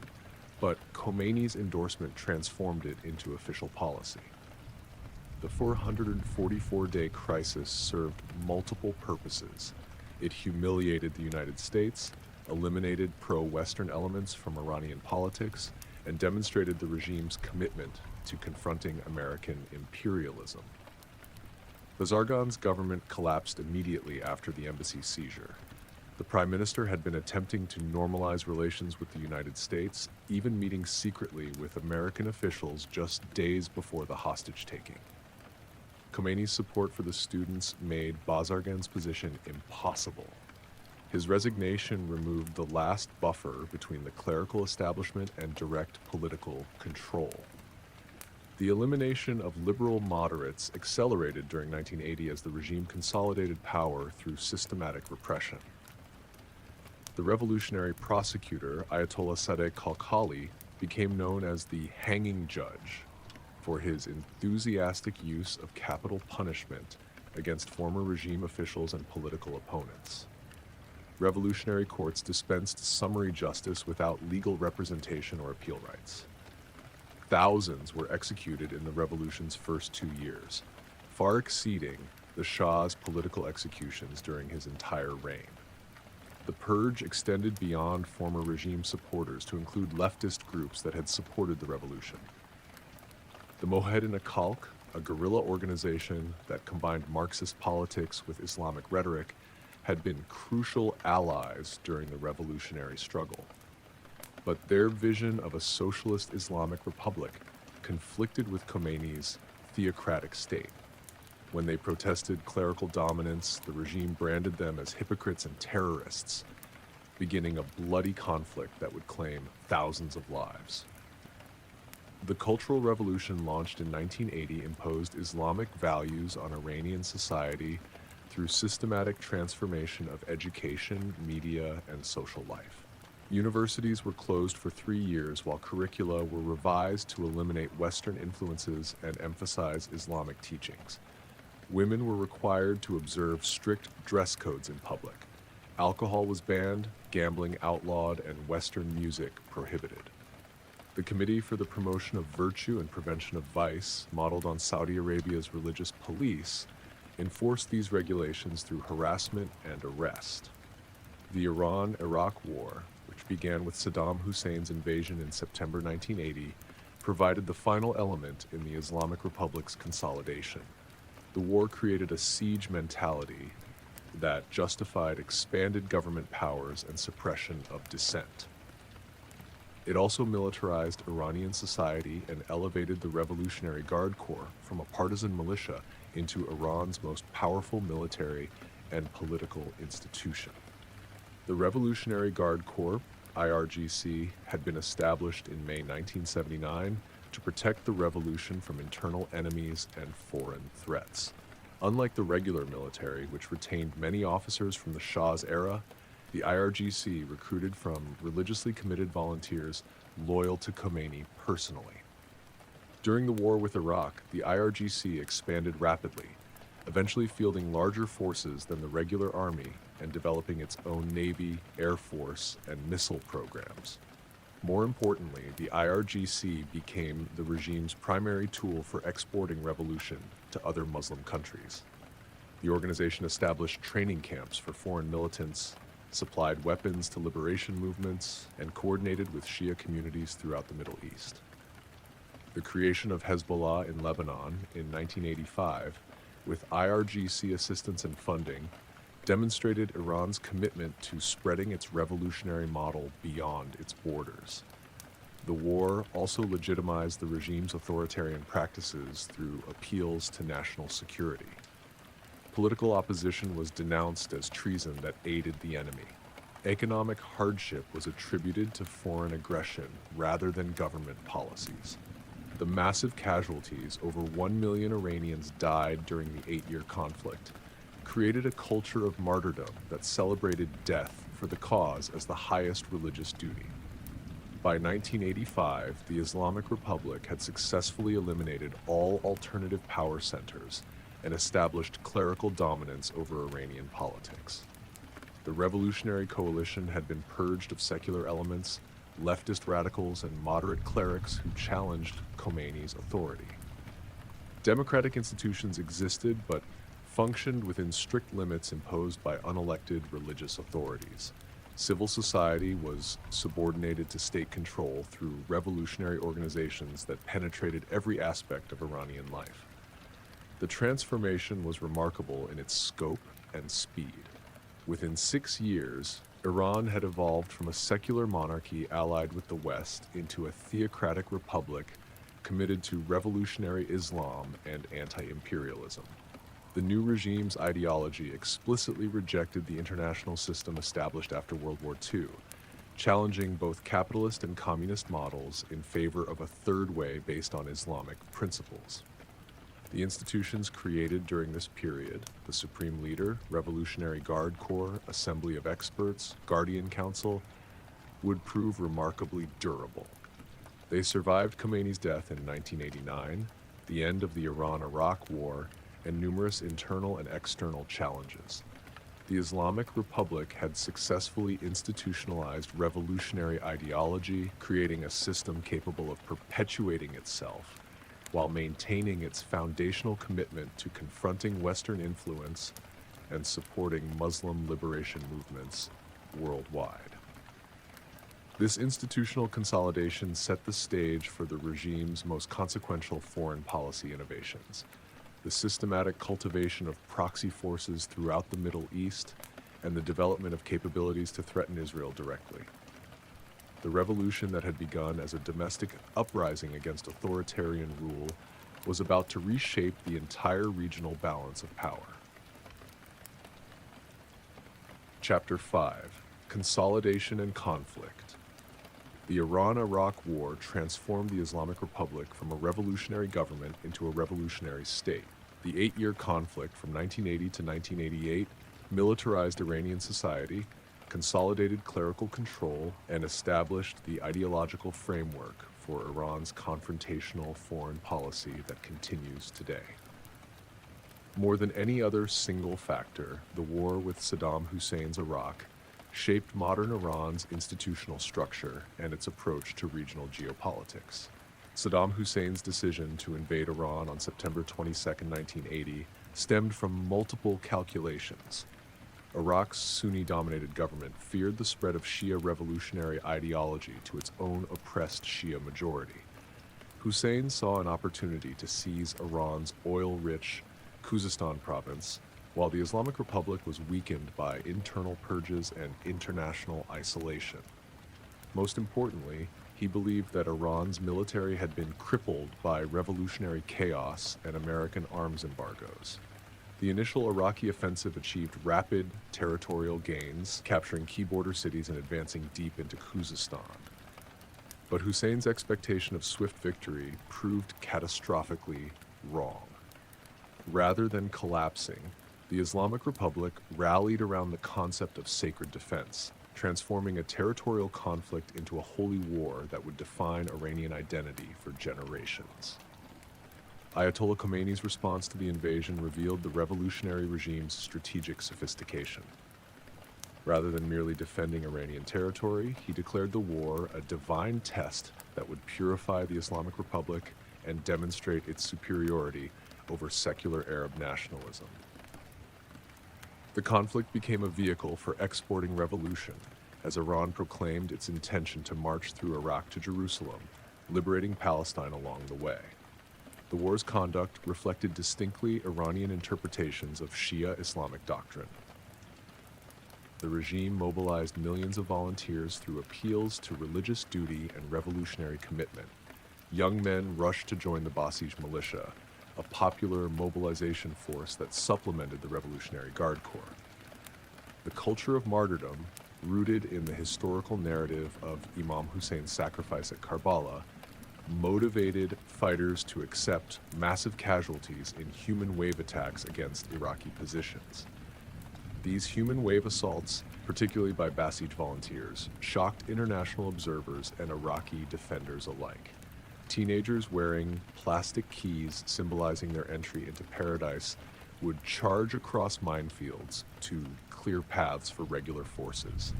but Khomeini's endorsement transformed it into official policy. The 444-day crisis served multiple purposes. It humiliated the United States, eliminated pro-Western elements from Iranian politics, and demonstrated the regime's commitment to confronting American imperialism. Bazargan's government collapsed immediately after the embassy seizure. The Prime Minister had been attempting to normalize relations with the United States, even meeting secretly with American officials just days before the hostage-taking. Khomeini's support for the students made Bazargan's position impossible. His resignation removed the last buffer between the clerical establishment and direct political control. The elimination of liberal moderates accelerated during 1980 as the regime consolidated power through systematic repression. The revolutionary prosecutor, Ayatollah Khomeini, became known as the hanging judge for his enthusiastic use of capital punishment against former regime officials and political opponents. Revolutionary courts dispensed summary justice without legal representation or appeal rights. Thousands were executed in the revolution's first 2 years, far exceeding the Shah's political executions during his entire reign. The purge extended beyond former regime supporters to include leftist groups that had supported the revolution. The Moheddin Khalq, a guerrilla organization that combined Marxist politics with Islamic rhetoric, had been crucial allies during the revolutionary struggle. But their vision of a socialist Islamic Republic conflicted with Khomeini's theocratic state. When they protested clerical dominance, the regime branded them as hypocrites and terrorists, beginning a bloody conflict that would claim thousands of lives. The Cultural Revolution launched in 1980 imposed Islamic values on Iranian society through systematic transformation of education, media, and social life. Universities were closed for 3 years while curricula were revised to eliminate Western influences and emphasize Islamic teachings. Women were required to observe strict dress codes in public. Alcohol was banned, gambling outlawed, and Western music prohibited. The Committee for the Promotion of Virtue and Prevention of Vice, modeled on Saudi Arabia's religious police, enforced these regulations through harassment and arrest. The Iran-Iraq War, which began with Saddam Hussein's invasion in September 1980, provided the final element in the Islamic Republic's consolidation. The war created a siege mentality that justified expanded government powers and suppression of dissent. It also militarized Iranian society and elevated the Revolutionary Guard Corps from a partisan militia into Iran's most powerful military and political institution. The Revolutionary Guard Corps, IRGC, had been established in May 1979 to protect the revolution from internal enemies and foreign threats. Unlike the regular military, which retained many officers from the Shah's era, the IRGC recruited from religiously committed volunteers loyal to Khomeini personally. During the war with Iraq, the IRGC expanded rapidly, eventually fielding larger forces than the regular army and developing its own navy, air force, and missile programs. More importantly, the IRGC became the regime's primary tool for exporting revolution to other Muslim countries. The organization established training camps for foreign militants, supplied weapons to liberation movements, and coordinated with Shia communities throughout the Middle East. The creation of Hezbollah in Lebanon in 1985, with IRGC assistance and funding, demonstrated Iran's commitment to spreading its revolutionary model beyond its borders. The war also legitimized the regime's authoritarian practices through appeals to national security. Political opposition was denounced as treason that aided the enemy. Economic hardship was attributed to foreign aggression rather than government policies. The massive casualties, over 1 million Iranians died during the 8-year conflict, created a culture of martyrdom that celebrated death for the cause as the highest religious duty. By 1985, the Islamic Republic had successfully eliminated all alternative power centers and established clerical dominance over Iranian politics. The revolutionary coalition had been purged of secular elements, leftist radicals, and moderate clerics who challenged Khomeini's authority. Democratic institutions existed, but functioned within strict limits imposed by unelected religious authorities. Civil society was subordinated to state control through revolutionary organizations that penetrated every aspect of Iranian life. The transformation was remarkable in its scope and speed. Within 6 years, Iran had evolved from a secular monarchy allied with the West into a theocratic republic committed to revolutionary Islam and anti-imperialism. The new regime's ideology explicitly rejected the international system established after World War II, challenging both capitalist and communist models in favor of a third way based on Islamic principles. The institutions created during this period, the Supreme Leader, Revolutionary Guard Corps, Assembly of Experts, Guardian Council, would prove remarkably durable. They survived Khomeini's death in 1989, the end of the Iran-Iraq War, and numerous internal and external challenges. The Islamic Republic had successfully institutionalized revolutionary ideology, creating a system capable of perpetuating itself while maintaining its foundational commitment to confronting Western influence and supporting Muslim liberation movements worldwide. This institutional consolidation set the stage for the regime's most consequential foreign policy innovations: the systematic cultivation of proxy forces throughout the Middle East and the development of capabilities to threaten Israel directly. The revolution that had begun as a domestic uprising against authoritarian rule was about to reshape the entire regional balance of power. Chapter 5: Consolidation and Conflict. The Iran-Iraq War transformed the Islamic Republic from a revolutionary government into a revolutionary state. The 8-year conflict from 1980 to 1988 militarized Iranian society, consolidated clerical control, and established the ideological framework for Iran's confrontational foreign policy that continues today. More than any other single factor, the war with Saddam Hussein's Iraq shaped modern Iran's institutional structure and its approach to regional geopolitics. Saddam Hussein's decision to invade Iran on September 22, 1980, stemmed from multiple calculations. Iraq's Sunni-dominated government feared the spread of Shia revolutionary ideology to its own oppressed Shia majority. Hussein saw an opportunity to seize Iran's oil-rich Khuzestan province, while the Islamic Republic was weakened by internal purges and international isolation. Most importantly, he believed that Iran's military had been crippled by revolutionary chaos and American arms embargoes. The initial Iraqi offensive achieved rapid territorial gains, capturing key border cities and advancing deep into Khuzestan. But Hussein's expectation of swift victory proved catastrophically wrong. Rather than collapsing, the Islamic Republic rallied around the concept of sacred defense, transforming a territorial conflict into a holy war that would define Iranian identity for generations. Ayatollah Khomeini's response to the invasion revealed the revolutionary regime's strategic sophistication. Rather than merely defending Iranian territory, he declared the war a divine test that would purify the Islamic Republic and demonstrate its superiority over secular Arab nationalism. The conflict became a vehicle for exporting revolution, as Iran proclaimed its intention to march through Iraq to Jerusalem, liberating Palestine along the way. The war's conduct reflected distinctly Iranian interpretations of Shia Islamic doctrine. The regime mobilized millions of volunteers through appeals to religious duty and revolutionary commitment. Young men rushed to join the Basij militia, a popular mobilization force that supplemented the Revolutionary Guard Corps. The culture of martyrdom, rooted in the historical narrative of Imam Hussein's sacrifice at Karbala, motivated fighters to accept massive casualties in human wave attacks against Iraqi positions. These human wave assaults, particularly by Basij volunteers, shocked international observers and Iraqi defenders alike. Teenagers wearing plastic keys symbolizing their entry into paradise would charge across minefields to clear paths for regular forces.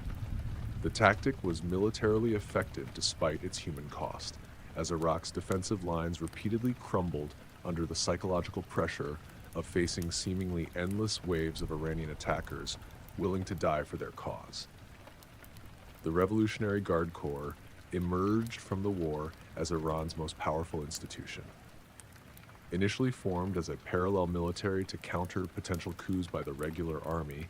The tactic was militarily effective despite its human cost, as Iraq's defensive lines repeatedly crumbled under the psychological pressure of facing seemingly endless waves of Iranian attackers willing to die for their cause. The Revolutionary Guard Corps emerged from the war as Iran's most powerful institution. Initially formed as a parallel military to counter potential coups by the regular army,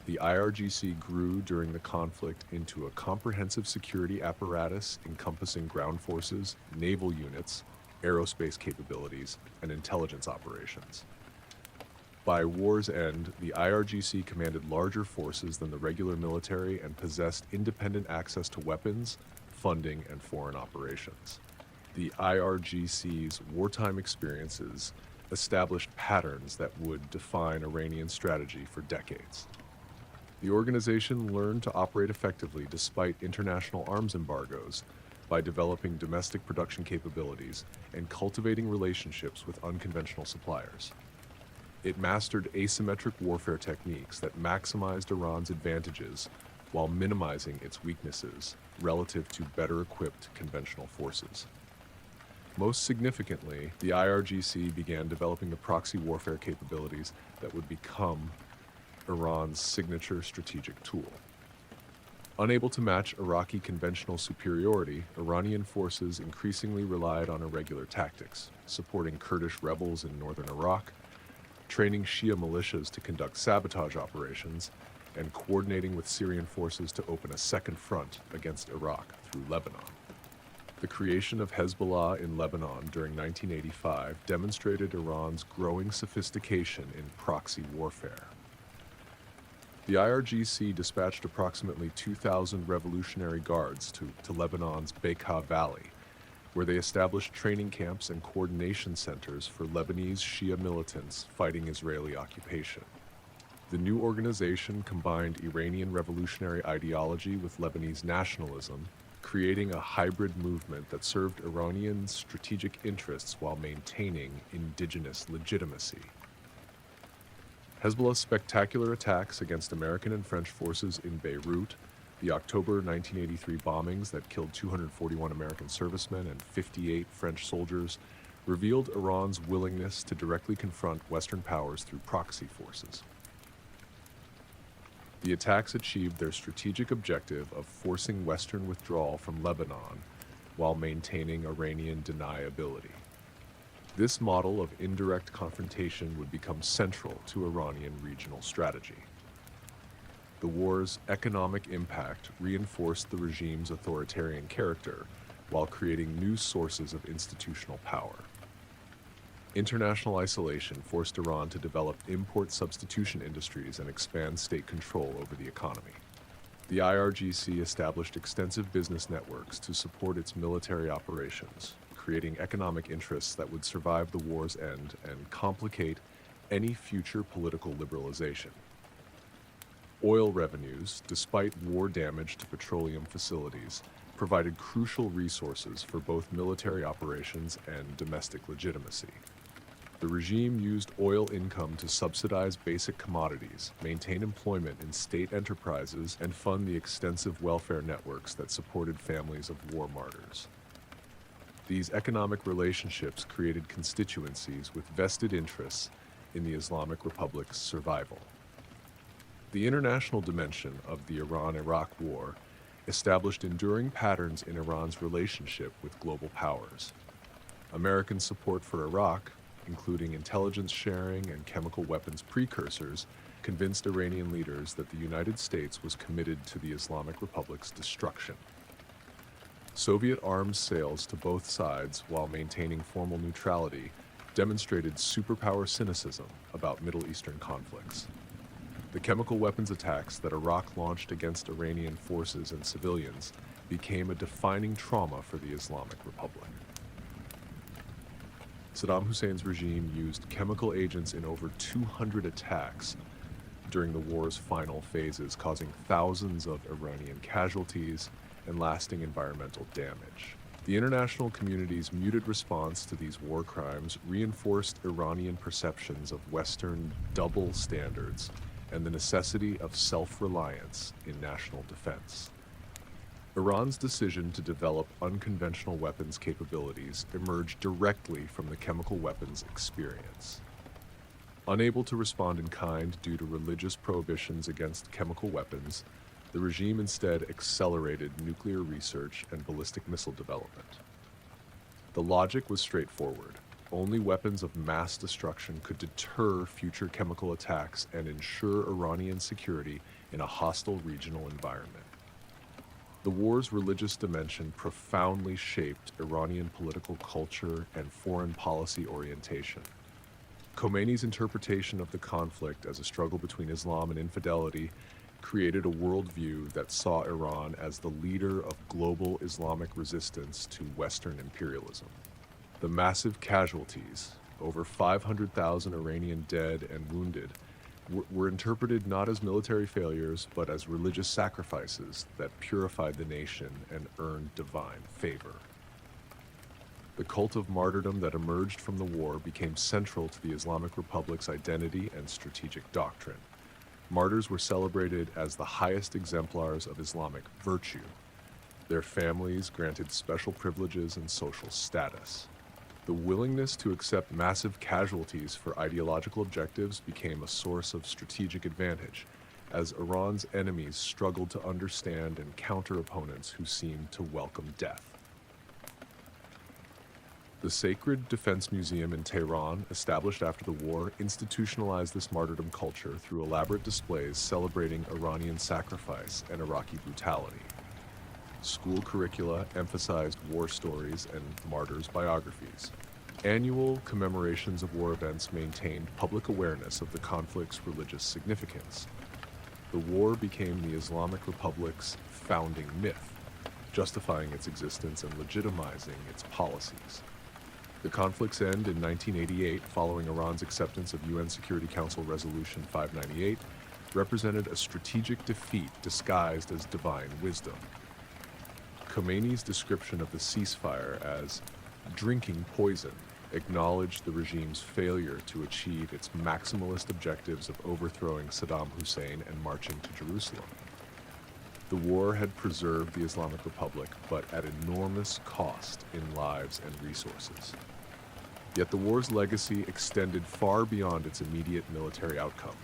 the IRGC grew during the conflict into a comprehensive security apparatus encompassing ground forces, naval units, aerospace capabilities, and intelligence operations. By war's end, the IRGC commanded larger forces than the regular military and possessed independent access to weapons, funding, and foreign operations. The IRGC's wartime experiences established patterns that would define Iranian strategy for decades. The organization learned to operate effectively despite international arms embargoes by developing domestic production capabilities and cultivating relationships with unconventional suppliers. It mastered asymmetric warfare techniques that maximized Iran's advantages while minimizing its weaknesses relative to better equipped conventional forces. Most significantly, the IRGC began developing the proxy warfare capabilities that would become Iran's signature strategic tool. Unable to match Iraqi conventional superiority, Iranian forces increasingly relied on irregular tactics, supporting Kurdish rebels in northern Iraq, training Shia militias to conduct sabotage operations, and coordinating with Syrian forces to open a second front against Iraq through Lebanon. The creation of Hezbollah in Lebanon during 1985 demonstrated Iran's growing sophistication in proxy warfare. The IRGC dispatched approximately 2,000 Revolutionary Guards to Lebanon's Bekaa Valley, where they established training camps and coordination centers for Lebanese Shia militants fighting Israeli occupation. The new organization combined Iranian revolutionary ideology with Lebanese nationalism, creating a hybrid movement that served Iranian strategic interests while maintaining indigenous legitimacy. Hezbollah's spectacular attacks against American and French forces in Beirut, the October 1983 bombings that killed 241 American servicemen and 58 French soldiers, revealed Iran's willingness to directly confront Western powers through proxy forces. The attacks achieved their strategic objective of forcing Western withdrawal from Lebanon while maintaining Iranian deniability. This model of indirect confrontation would become central to Iranian regional strategy. The war's economic impact reinforced the regime's authoritarian character while creating new sources of institutional power. International isolation forced Iran to develop import substitution industries and expand state control over the economy. The IRGC established extensive business networks to support its military operations, creating economic interests that would survive the war's end and complicate any future political liberalization. Oil revenues, despite war damage to petroleum facilities, provided crucial resources for both military operations and domestic legitimacy. The regime used oil income to subsidize basic commodities, maintain employment in state enterprises, and fund the extensive welfare networks that supported families of war martyrs. These economic relationships created constituencies with vested interests in the Islamic Republic's survival. The international dimension of the Iran-Iraq War established enduring patterns in Iran's relationship with global powers. American support for Iraq, including intelligence sharing and chemical weapons precursors, convinced Iranian leaders that the United States was committed to the Islamic Republic's destruction. Soviet arms sales to both sides, while maintaining formal neutrality, demonstrated superpower cynicism about Middle Eastern conflicts. The chemical weapons attacks that Iraq launched against Iranian forces and civilians became a defining trauma for the Islamic Republic. Saddam Hussein's regime used chemical agents in over 200 attacks during the war's final phases, causing thousands of Iranian casualties and lasting environmental damage. The international community's muted response to these war crimes reinforced Iranian perceptions of Western double standards and the necessity of self-reliance in national defense. Iran's decision to develop unconventional weapons capabilities emerged directly from the chemical weapons experience. Unable to respond in kind due to religious prohibitions against chemical weapons, the regime instead accelerated nuclear research and ballistic missile development. The logic was straightforward. Only weapons of mass destruction could deter future chemical attacks and ensure Iranian security in a hostile regional environment. The war's religious dimension profoundly shaped Iranian political culture and foreign policy orientation. Khomeini's interpretation of the conflict as a struggle between Islam and infidelity created a worldview that saw Iran as the leader of global Islamic resistance to Western imperialism. The massive casualties, over 500,000 Iranian dead and wounded, were interpreted not as military failures, but as religious sacrifices that purified the nation and earned divine favor. The cult of martyrdom that emerged from the war became central to the Islamic Republic's identity and strategic doctrine. Martyrs were celebrated as the highest exemplars of Islamic virtue. Their families granted special privileges and social status. The willingness to accept massive casualties for ideological objectives became a source of strategic advantage, as Iran's enemies struggled to understand and counter opponents who seemed to welcome death. The Sacred Defense Museum in Tehran, established after the war, institutionalized this martyrdom culture through elaborate displays celebrating Iranian sacrifice and Iraqi brutality. School curricula emphasized war stories and martyrs' biographies. Annual commemorations of war events maintained public awareness of the conflict's religious significance. The war became the Islamic Republic's founding myth, justifying its existence and legitimizing its policies. The conflict's end in 1988, following Iran's acceptance of UN Security Council Resolution 598, represented a strategic defeat disguised as divine wisdom. Khomeini's description of the ceasefire as drinking poison acknowledged the regime's failure to achieve its maximalist objectives of overthrowing Saddam Hussein and marching to Jerusalem. The war had preserved the Islamic Republic, but at enormous cost in lives and resources. Yet the war's legacy extended far beyond its immediate military outcome.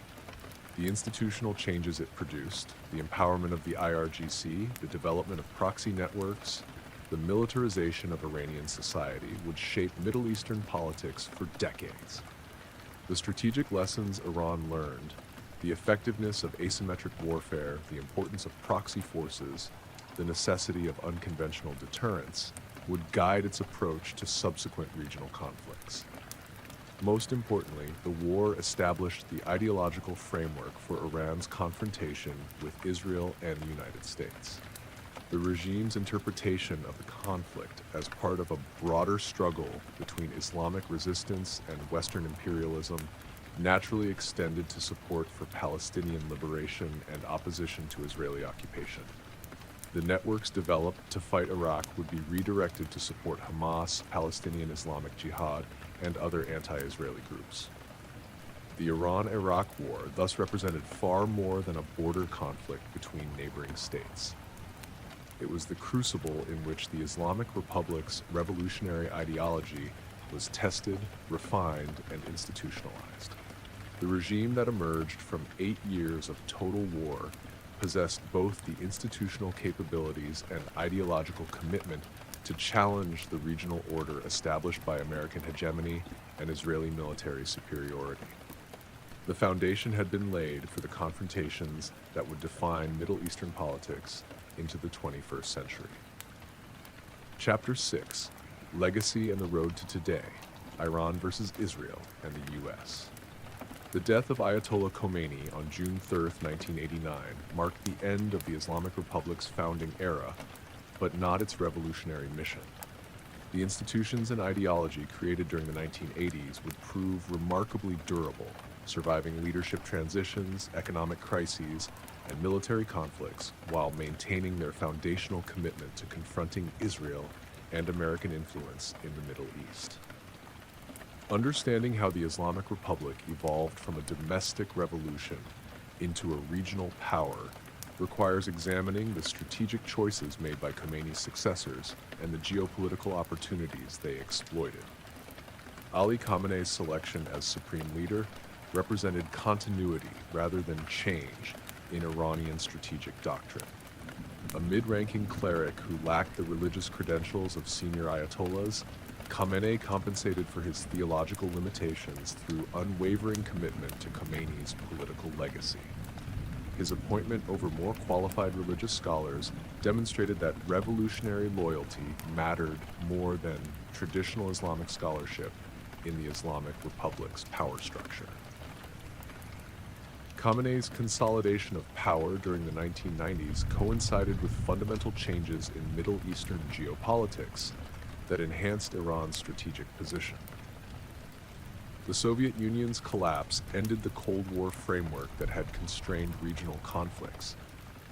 The institutional changes it produced, the empowerment of the IRGC, the development of proxy networks, the militarization of Iranian society would shape Middle Eastern politics for decades. The strategic lessons Iran learned, the effectiveness of asymmetric warfare, the importance of proxy forces, the necessity of unconventional deterrence, would guide its approach to subsequent regional conflicts. Most importantly, the war established the ideological framework for Iran's confrontation with Israel and the United States. The regime's interpretation of the conflict as part of a broader struggle between Islamic resistance and Western imperialism naturally extended to support for Palestinian liberation and opposition to Israeli occupation. The networks developed to fight Iraq would be redirected to support Hamas, Palestinian Islamic Jihad, and other anti-Israeli groups. The Iran-Iraq War thus represented far more than a border conflict between neighboring states. It was the crucible in which the Islamic Republic's revolutionary ideology was tested, refined, and institutionalized. The regime that emerged from 8 years of total war possessed both the institutional capabilities and ideological commitment to challenge the regional order established by American hegemony and Israeli military superiority. The foundation had been laid for the confrontations that would define Middle Eastern politics into the 21st century. Chapter 6, Legacy and the Road to Today, Iran versus Israel and the U.S. The death of Ayatollah Khomeini on June 3, 1989, marked the end of the Islamic Republic's founding era, but not its revolutionary mission. The institutions and ideology created during the 1980s would prove remarkably durable, surviving leadership transitions, economic crises, and military conflicts while maintaining their foundational commitment to confronting Israel and American influence in the Middle East. Understanding how the Islamic Republic evolved from a domestic revolution into a regional power requires examining the strategic choices made by Khomeini's successors and the geopolitical opportunities they exploited. Ali Khamenei's selection as supreme leader represented continuity rather than change in Iranian strategic doctrine. A mid-ranking cleric who lacked the religious credentials of senior ayatollahs, Khamenei compensated for his theological limitations through unwavering commitment to Khomeini's political legacy. His appointment over more qualified religious scholars demonstrated that revolutionary loyalty mattered more than traditional Islamic scholarship in the Islamic Republic's power structure. Khamenei's consolidation of power during the 1990s coincided with fundamental changes in Middle Eastern geopolitics that enhanced Iran's strategic position. The Soviet Union's collapse ended the Cold War framework that had constrained regional conflicts,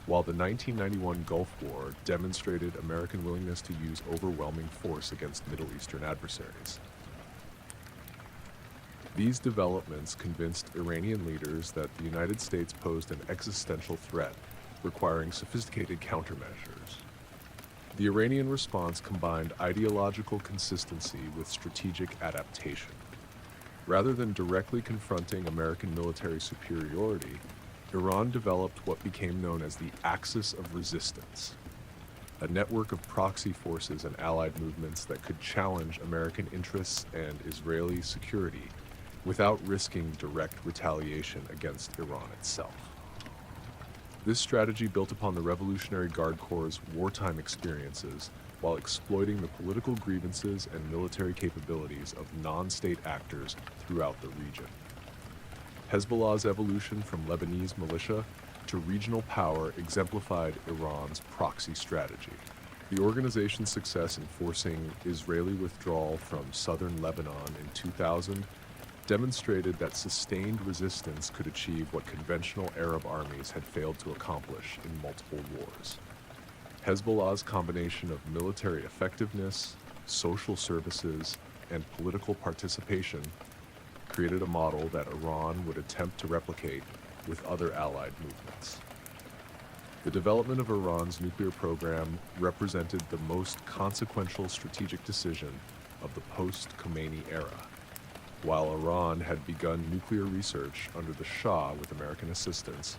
while the 1991 Gulf War demonstrated American willingness to use overwhelming force against Middle Eastern adversaries. These developments convinced Iranian leaders that the United States posed an existential threat, requiring sophisticated countermeasures. The Iranian response combined ideological consistency with strategic adaptation. Rather than directly confronting American military superiority, Iran developed what became known as the Axis of Resistance, a network of proxy forces and allied movements that could challenge American interests and Israeli security without risking direct retaliation against Iran itself. This strategy built upon the Revolutionary Guard Corps' wartime experiences while exploiting the political grievances and military capabilities of non-state actors throughout the region. Hezbollah's evolution from Lebanese militia to regional power exemplified Iran's proxy strategy. The organization's success in forcing Israeli withdrawal from southern Lebanon in 2000 demonstrated that sustained resistance could achieve what conventional Arab armies had failed to accomplish in multiple wars. Hezbollah's combination of military effectiveness, social services, and political participation created a model that Iran would attempt to replicate with other allied movements. The development of Iran's nuclear program represented the most consequential strategic decision of the post-Khomeini era. While Iran had begun nuclear research under the Shah with American assistance,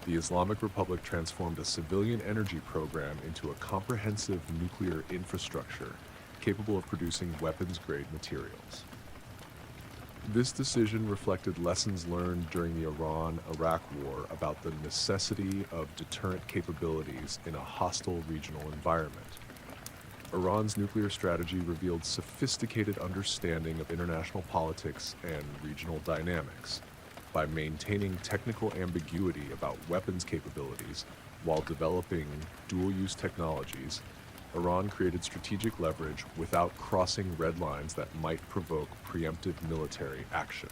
the Islamic Republic transformed a civilian energy program into a comprehensive nuclear infrastructure capable of producing weapons-grade materials. This decision reflected lessons learned during the Iran-Iraq War about the necessity of deterrent capabilities in a hostile regional environment. Iran's nuclear strategy revealed sophisticated understanding of international politics and regional dynamics. By maintaining technical ambiguity about weapons capabilities while developing dual-use technologies, Iran created strategic leverage without crossing red lines that might provoke preemptive military action.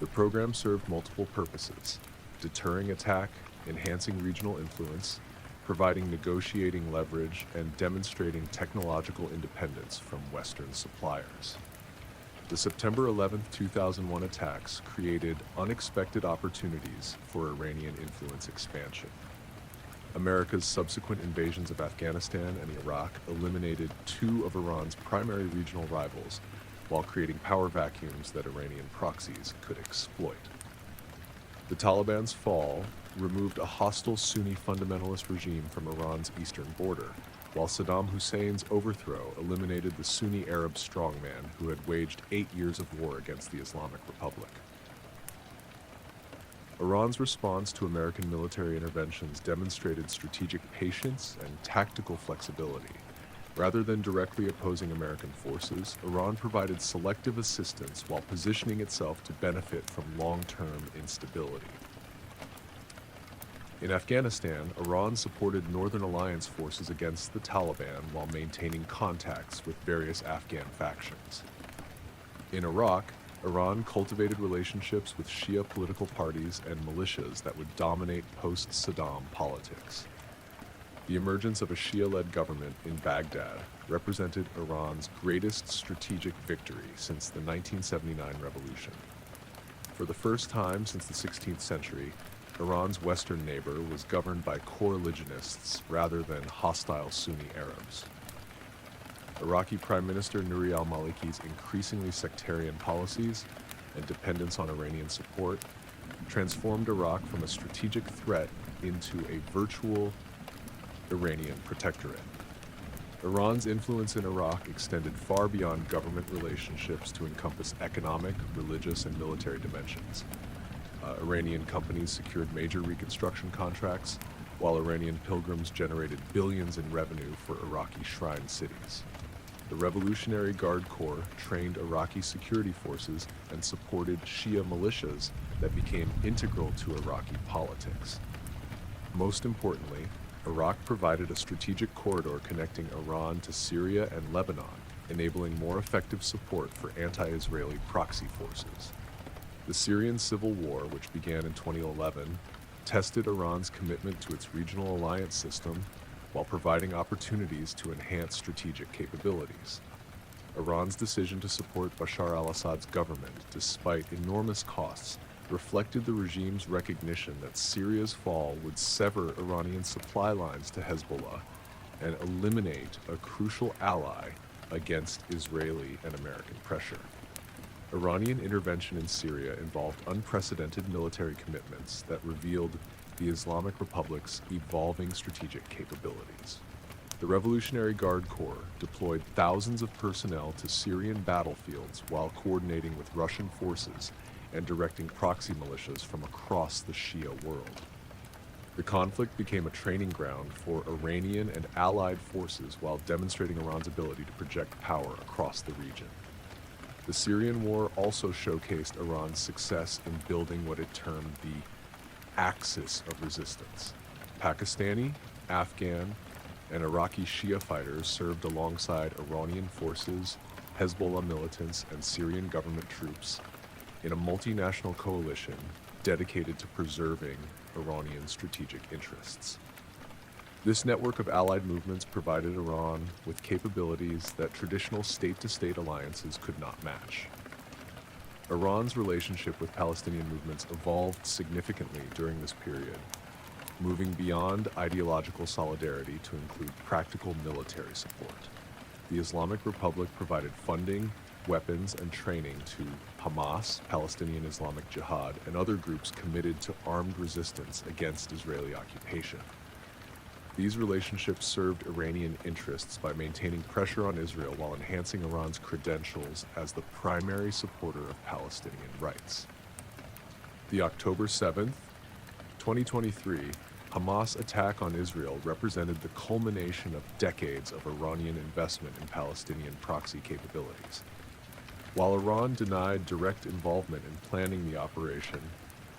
The program served multiple purposes: deterring attack, enhancing regional influence, providing negotiating leverage, and demonstrating technological independence from Western suppliers. The September 11, 2001 attacks created unexpected opportunities for Iranian influence expansion. America's subsequent invasions of Afghanistan and Iraq eliminated two of Iran's primary regional rivals, while creating power vacuums that Iranian proxies could exploit. The Taliban's fall removed a hostile Sunni fundamentalist regime from Iran's eastern border, while Saddam Hussein's overthrow eliminated the Sunni Arab strongman who had waged 8 years of war against the Islamic Republic. Iran's response to American military interventions demonstrated strategic patience and tactical flexibility. Rather than directly opposing American forces, Iran provided selective assistance while positioning itself to benefit from long-term instability. In Afghanistan, Iran supported Northern Alliance forces against the Taliban while maintaining contacts with various Afghan factions. In Iraq, Iran cultivated relationships with Shia political parties and militias that would dominate post-Saddam politics. The emergence of a Shia-led government in Baghdad represented Iran's greatest strategic victory since the 1979 revolution. For the first time since the 16th century, Iran's western neighbor was governed by co-religionists rather than hostile Sunni Arabs. Iraqi Prime Minister Nouri al-Maliki's increasingly sectarian policies and dependence on Iranian support transformed Iraq from a strategic threat into a virtual Iranian protectorate. Iran's influence in Iraq extended far beyond government relationships to encompass economic, religious, and military dimensions. Iranian companies secured major reconstruction contracts, while Iranian pilgrims generated billions in revenue for Iraqi shrine cities. The Revolutionary Guard Corps trained Iraqi security forces and supported Shia militias that became integral to Iraqi politics. Most importantly, Iraq provided a strategic corridor connecting Iran to Syria and Lebanon, enabling more effective support for anti-Israeli proxy forces. The Syrian civil war, which began in 2011, tested Iran's commitment to its regional alliance system while providing opportunities to enhance strategic capabilities. Iran's decision to support Bashar al-Assad's government, despite enormous costs, reflected the regime's recognition that Syria's fall would sever Iranian supply lines to Hezbollah and eliminate a crucial ally against Israeli and American pressure. Iranian intervention in Syria involved unprecedented military commitments that revealed the Islamic Republic's evolving strategic capabilities. The Revolutionary Guard Corps deployed thousands of personnel to Syrian battlefields while coordinating with Russian forces and directing proxy militias from across the Shia world. The conflict became a training ground for Iranian and allied forces while demonstrating Iran's ability to project power across the region. The Syrian war also showcased Iran's success in building what it termed the axis of resistance. Pakistani, Afghan, and Iraqi Shia fighters served alongside Iranian forces, Hezbollah militants, and Syrian government troops in a multinational coalition dedicated to preserving Iranian strategic interests. This network of allied movements provided Iran with capabilities that traditional state-to-state alliances could not match. Iran's relationship with Palestinian movements evolved significantly during this period, moving beyond ideological solidarity to include practical military support. The Islamic Republic provided funding, weapons, and training to Hamas, Palestinian Islamic Jihad, and other groups committed to armed resistance against Israeli occupation. These relationships served Iranian interests by maintaining pressure on Israel while enhancing Iran's credentials as the primary supporter of Palestinian rights. The October 7th, 2023, Hamas attack on Israel represented the culmination of decades of Iranian investment in Palestinian proxy capabilities. While Iran denied direct involvement in planning the operation,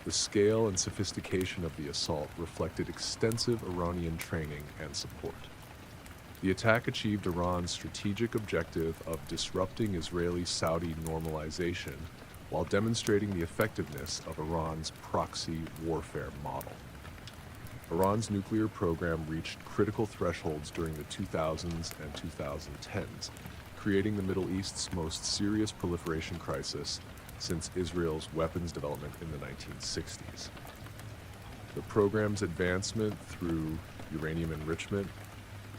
the scale and sophistication of the assault reflected extensive Iranian training and support. The attack achieved Iran's strategic objective of disrupting Israeli-Saudi normalization while demonstrating the effectiveness of Iran's proxy warfare model. Iran's nuclear program reached critical thresholds during the 2000s and 2010s, creating the Middle East's most serious proliferation crisis since Israel's weapons development in the 1960s. The program's advancement through uranium enrichment,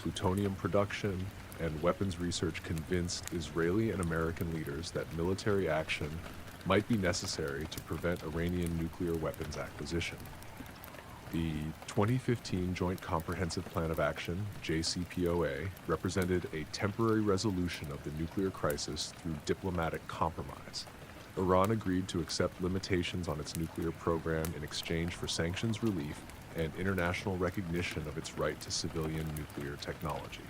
plutonium production, and weapons research convinced Israeli and American leaders that military action might be necessary to prevent Iranian nuclear weapons acquisition. The 2015 Joint Comprehensive Plan of Action, JCPOA, represented a temporary resolution of the nuclear crisis through diplomatic compromise. Iran agreed to accept limitations on its nuclear program in exchange for sanctions relief and international recognition of its right to civilian nuclear technology.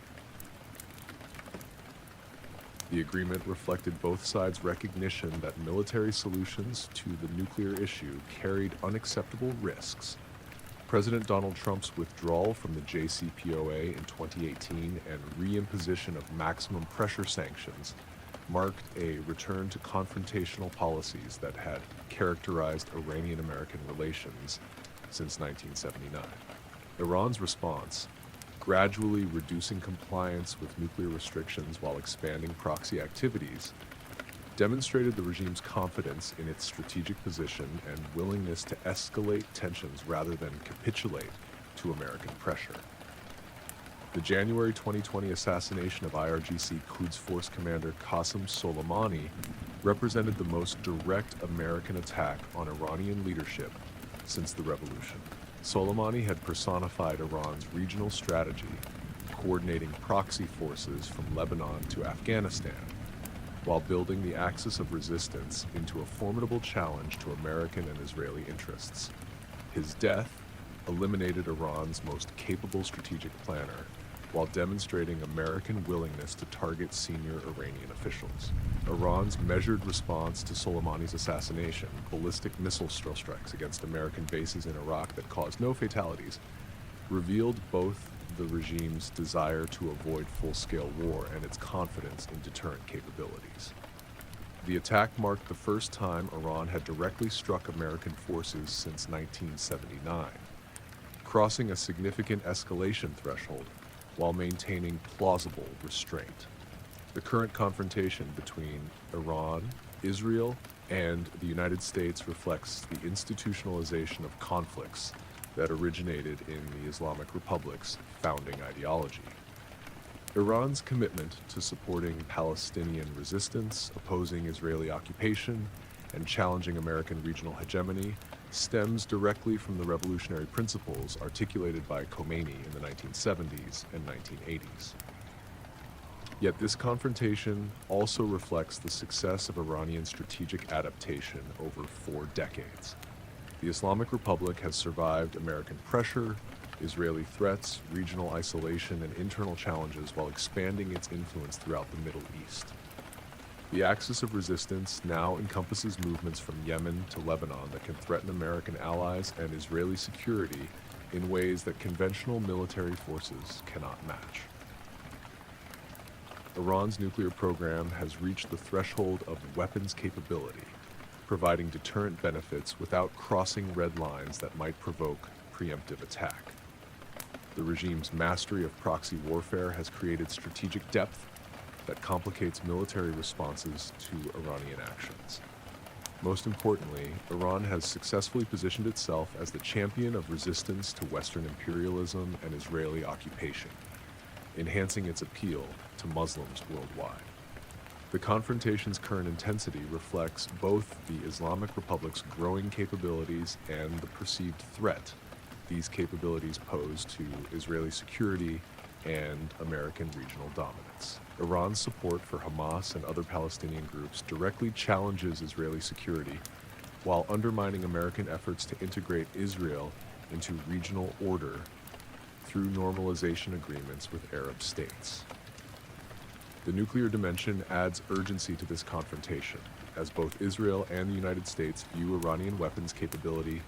The agreement reflected both sides' recognition that military solutions to the nuclear issue carried unacceptable risks. President Donald Trump's withdrawal from the JCPOA in 2018 and reimposition of maximum pressure sanctions marked a return to confrontational policies that had characterized Iranian-American relations since 1979. Iran's response, gradually reducing compliance with nuclear restrictions while expanding proxy activities, demonstrated the regime's confidence in its strategic position and willingness to escalate tensions rather than capitulate to American pressure. The January 2020 assassination of IRGC Quds Force Commander Qasem Soleimani represented the most direct American attack on Iranian leadership since the revolution. Soleimani had personified Iran's regional strategy, coordinating proxy forces from Lebanon to Afghanistan, while building the axis of resistance into a formidable challenge to American and Israeli interests. His death eliminated Iran's most capable strategic planner, while demonstrating American willingness to target senior Iranian officials. Iran's measured response to Soleimani's assassination, ballistic missile strikes against American bases in Iraq that caused no fatalities, revealed both the regime's desire to avoid full-scale war and its confidence in deterrent capabilities. The attack marked the first time Iran had directly struck American forces since 1979, crossing a significant escalation threshold while maintaining plausible restraint. The current confrontation between Iran, Israel, and the United States reflects the institutionalization of conflicts that originated in the Islamic Republic's founding ideology. Iran's commitment to supporting Palestinian resistance, opposing Israeli occupation, and challenging American regional hegemony stems directly from the revolutionary principles articulated by Khomeini in the 1970s and 1980s. Yet this confrontation also reflects the success of Iranian strategic adaptation over 4 decades. The Islamic Republic has survived American pressure, Israeli threats, regional isolation, and internal challenges while expanding its influence throughout the Middle East. The axis of resistance now encompasses movements from Yemen to Lebanon that can threaten American allies and Israeli security in ways that conventional military forces cannot match. Iran's nuclear program has reached the threshold of weapons capability, providing deterrent benefits without crossing red lines that might provoke preemptive attack. The regime's mastery of proxy warfare has created strategic depth that complicates military responses to Iranian actions. Most importantly, Iran has successfully positioned itself as the champion of resistance to Western imperialism and Israeli occupation, enhancing its appeal to Muslims worldwide. The confrontation's current intensity reflects both the Islamic Republic's growing capabilities and the perceived threat these capabilities pose to Israeli security and American regional dominance. Iran's support for Hamas and other Palestinian groups directly challenges Israeli security while undermining American efforts to integrate Israel into regional order through normalization agreements with Arab states. The nuclear dimension adds urgency to this confrontation, as both Israel and the United States view Iranian weapons capability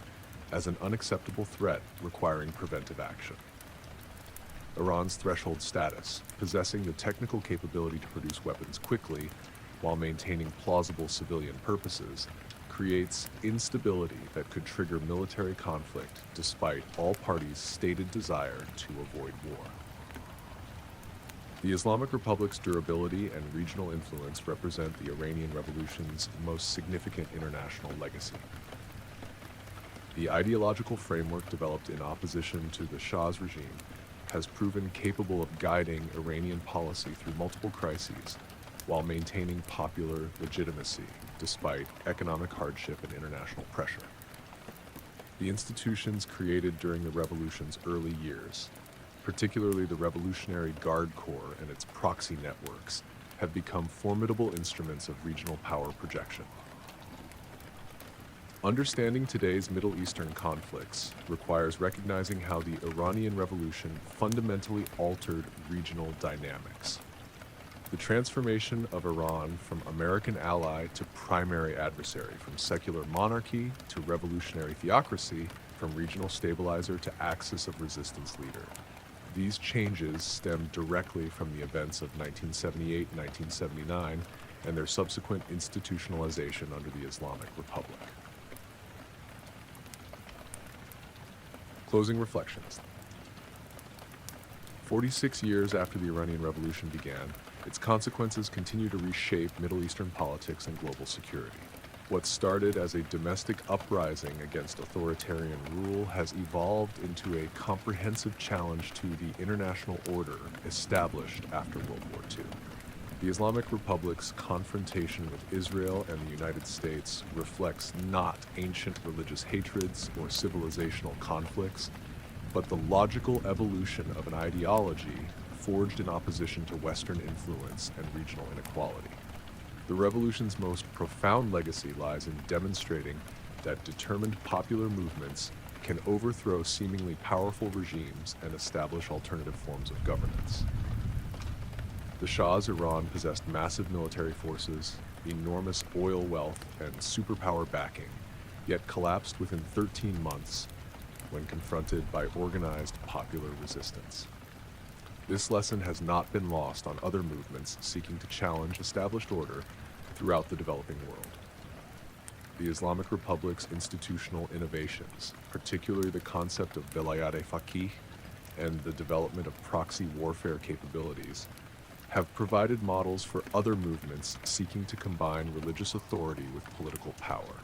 as an unacceptable threat requiring preventive action. Iran's threshold status, possessing the technical capability to produce weapons quickly while maintaining plausible civilian purposes, creates instability that could trigger military conflict despite all parties' stated desire to avoid war. The Islamic Republic's durability and regional influence represent the Iranian Revolution's most significant international legacy. The ideological framework developed in opposition to the Shah's regime has proven capable of guiding Iranian policy through multiple crises while maintaining popular legitimacy despite economic hardship and international pressure. The institutions created during the revolution's early years, particularly the Revolutionary Guard Corps and its proxy networks, have become formidable instruments of regional power projection. Understanding today's Middle Eastern conflicts requires recognizing how the Iranian Revolution fundamentally altered regional dynamics. The transformation of Iran from American ally to primary adversary, from secular monarchy to revolutionary theocracy, from regional stabilizer to axis of resistance leader. These changes stem directly from the events of 1978 and 1979 and their subsequent institutionalization under the Islamic Republic. Closing reflections. 46 years after the Iranian Revolution began, its consequences continue to reshape Middle Eastern politics and global security. What started as a domestic uprising against authoritarian rule has evolved into a comprehensive challenge to the international order established after World War II. The Islamic Republic's confrontation with Israel and the United States reflects not ancient religious hatreds or civilizational conflicts, but the logical evolution of an ideology forged in opposition to Western influence and regional inequality. The revolution's most profound legacy lies in demonstrating that determined popular movements can overthrow seemingly powerful regimes and establish alternative forms of governance. The Shah's Iran possessed massive military forces, enormous oil wealth, and superpower backing, yet collapsed within 13 months when confronted by organized popular resistance. This lesson has not been lost on other movements seeking to challenge established order throughout the developing world. The Islamic Republic's institutional innovations, particularly the concept of velayat-e-faqih and the development of proxy warfare capabilities, have provided models for other movements seeking to combine religious authority with political power.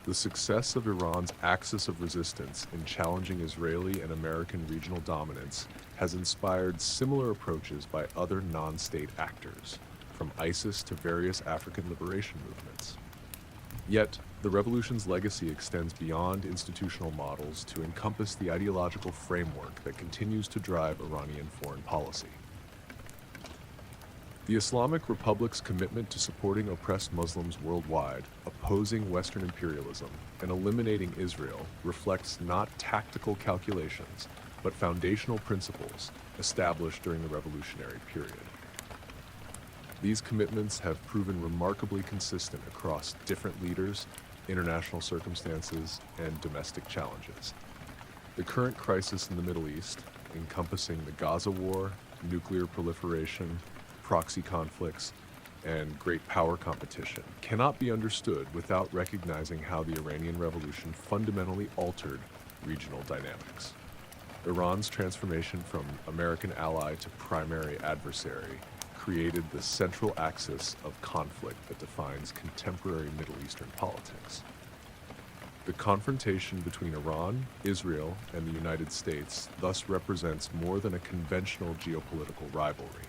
The success of Iran's axis of resistance in challenging Israeli and American regional dominance has inspired similar approaches by other non-state actors, from ISIS to various African liberation movements. Yet, the revolution's legacy extends beyond institutional models to encompass the ideological framework that continues to drive Iranian foreign policy. The Islamic Republic's commitment to supporting oppressed Muslims worldwide, opposing Western imperialism, and eliminating Israel reflects not tactical calculations, but foundational principles established during the revolutionary period. These commitments have proven remarkably consistent across different leaders, international circumstances, and domestic challenges. The current crisis in the Middle East, encompassing the Gaza war, nuclear proliferation, proxy conflicts, and great power competition, cannot be understood without recognizing how the Iranian Revolution fundamentally altered regional dynamics. Iran's transformation from American ally to primary adversary created the central axis of conflict that defines contemporary Middle Eastern politics. The confrontation between Iran, Israel, and the United States thus represents more than a conventional geopolitical rivalry.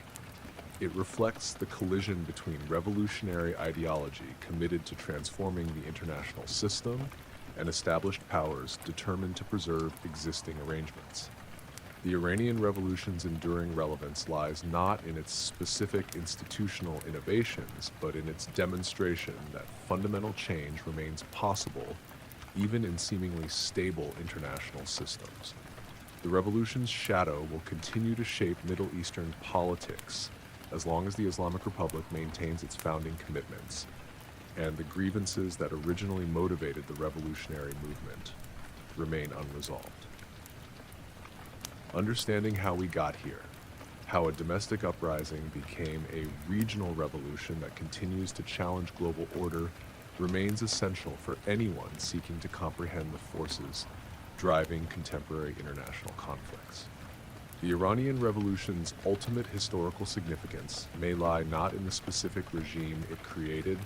It reflects the collision between revolutionary ideology committed to transforming the international system and established powers determined to preserve existing arrangements. The Iranian Revolution's enduring relevance lies not in its specific institutional innovations, but in its demonstration that fundamental change remains possible even in seemingly stable international systems. The revolution's shadow will continue to shape Middle Eastern politics as long as the Islamic Republic maintains its founding commitments, and the grievances that originally motivated the revolutionary movement remain unresolved. Understanding how we got here, how a domestic uprising became a regional revolution that continues to challenge global order, remains essential for anyone seeking to comprehend the forces driving contemporary international conflicts. The Iranian Revolution's ultimate historical significance may lie not in the specific regime it created,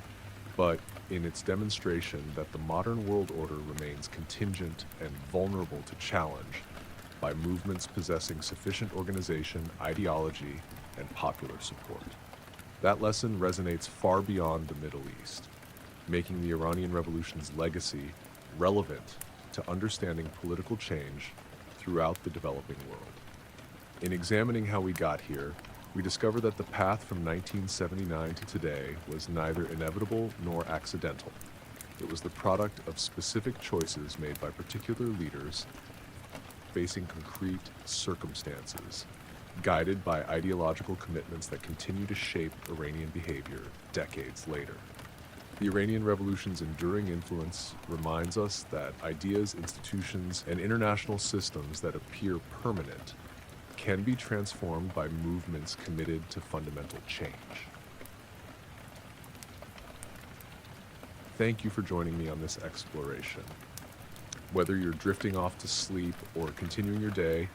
but in its demonstration that the modern world order remains contingent and vulnerable to challenge by movements possessing sufficient organization, ideology, and popular support. That lesson resonates far beyond the Middle East, making the Iranian Revolution's legacy relevant to understanding political change throughout the developing world. In examining how we got here, we discover that the path from 1979 to today was neither inevitable nor accidental. It was the product of specific choices made by particular leaders facing concrete circumstances, guided by ideological commitments that continue to shape Iranian behavior decades later. The Iranian Revolution's enduring influence reminds us that ideas, institutions, and international systems that appear permanent can be transformed by movements committed to fundamental change. Thank you for joining me on this exploration. Whether you're drifting off to sleep or continuing your day,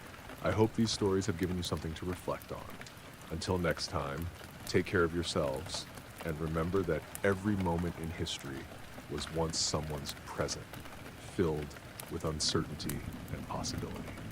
I hope these stories have given you something to reflect on. Until next time, take care of yourselves, and remember that every moment in history was once someone's present, filled with uncertainty and possibility.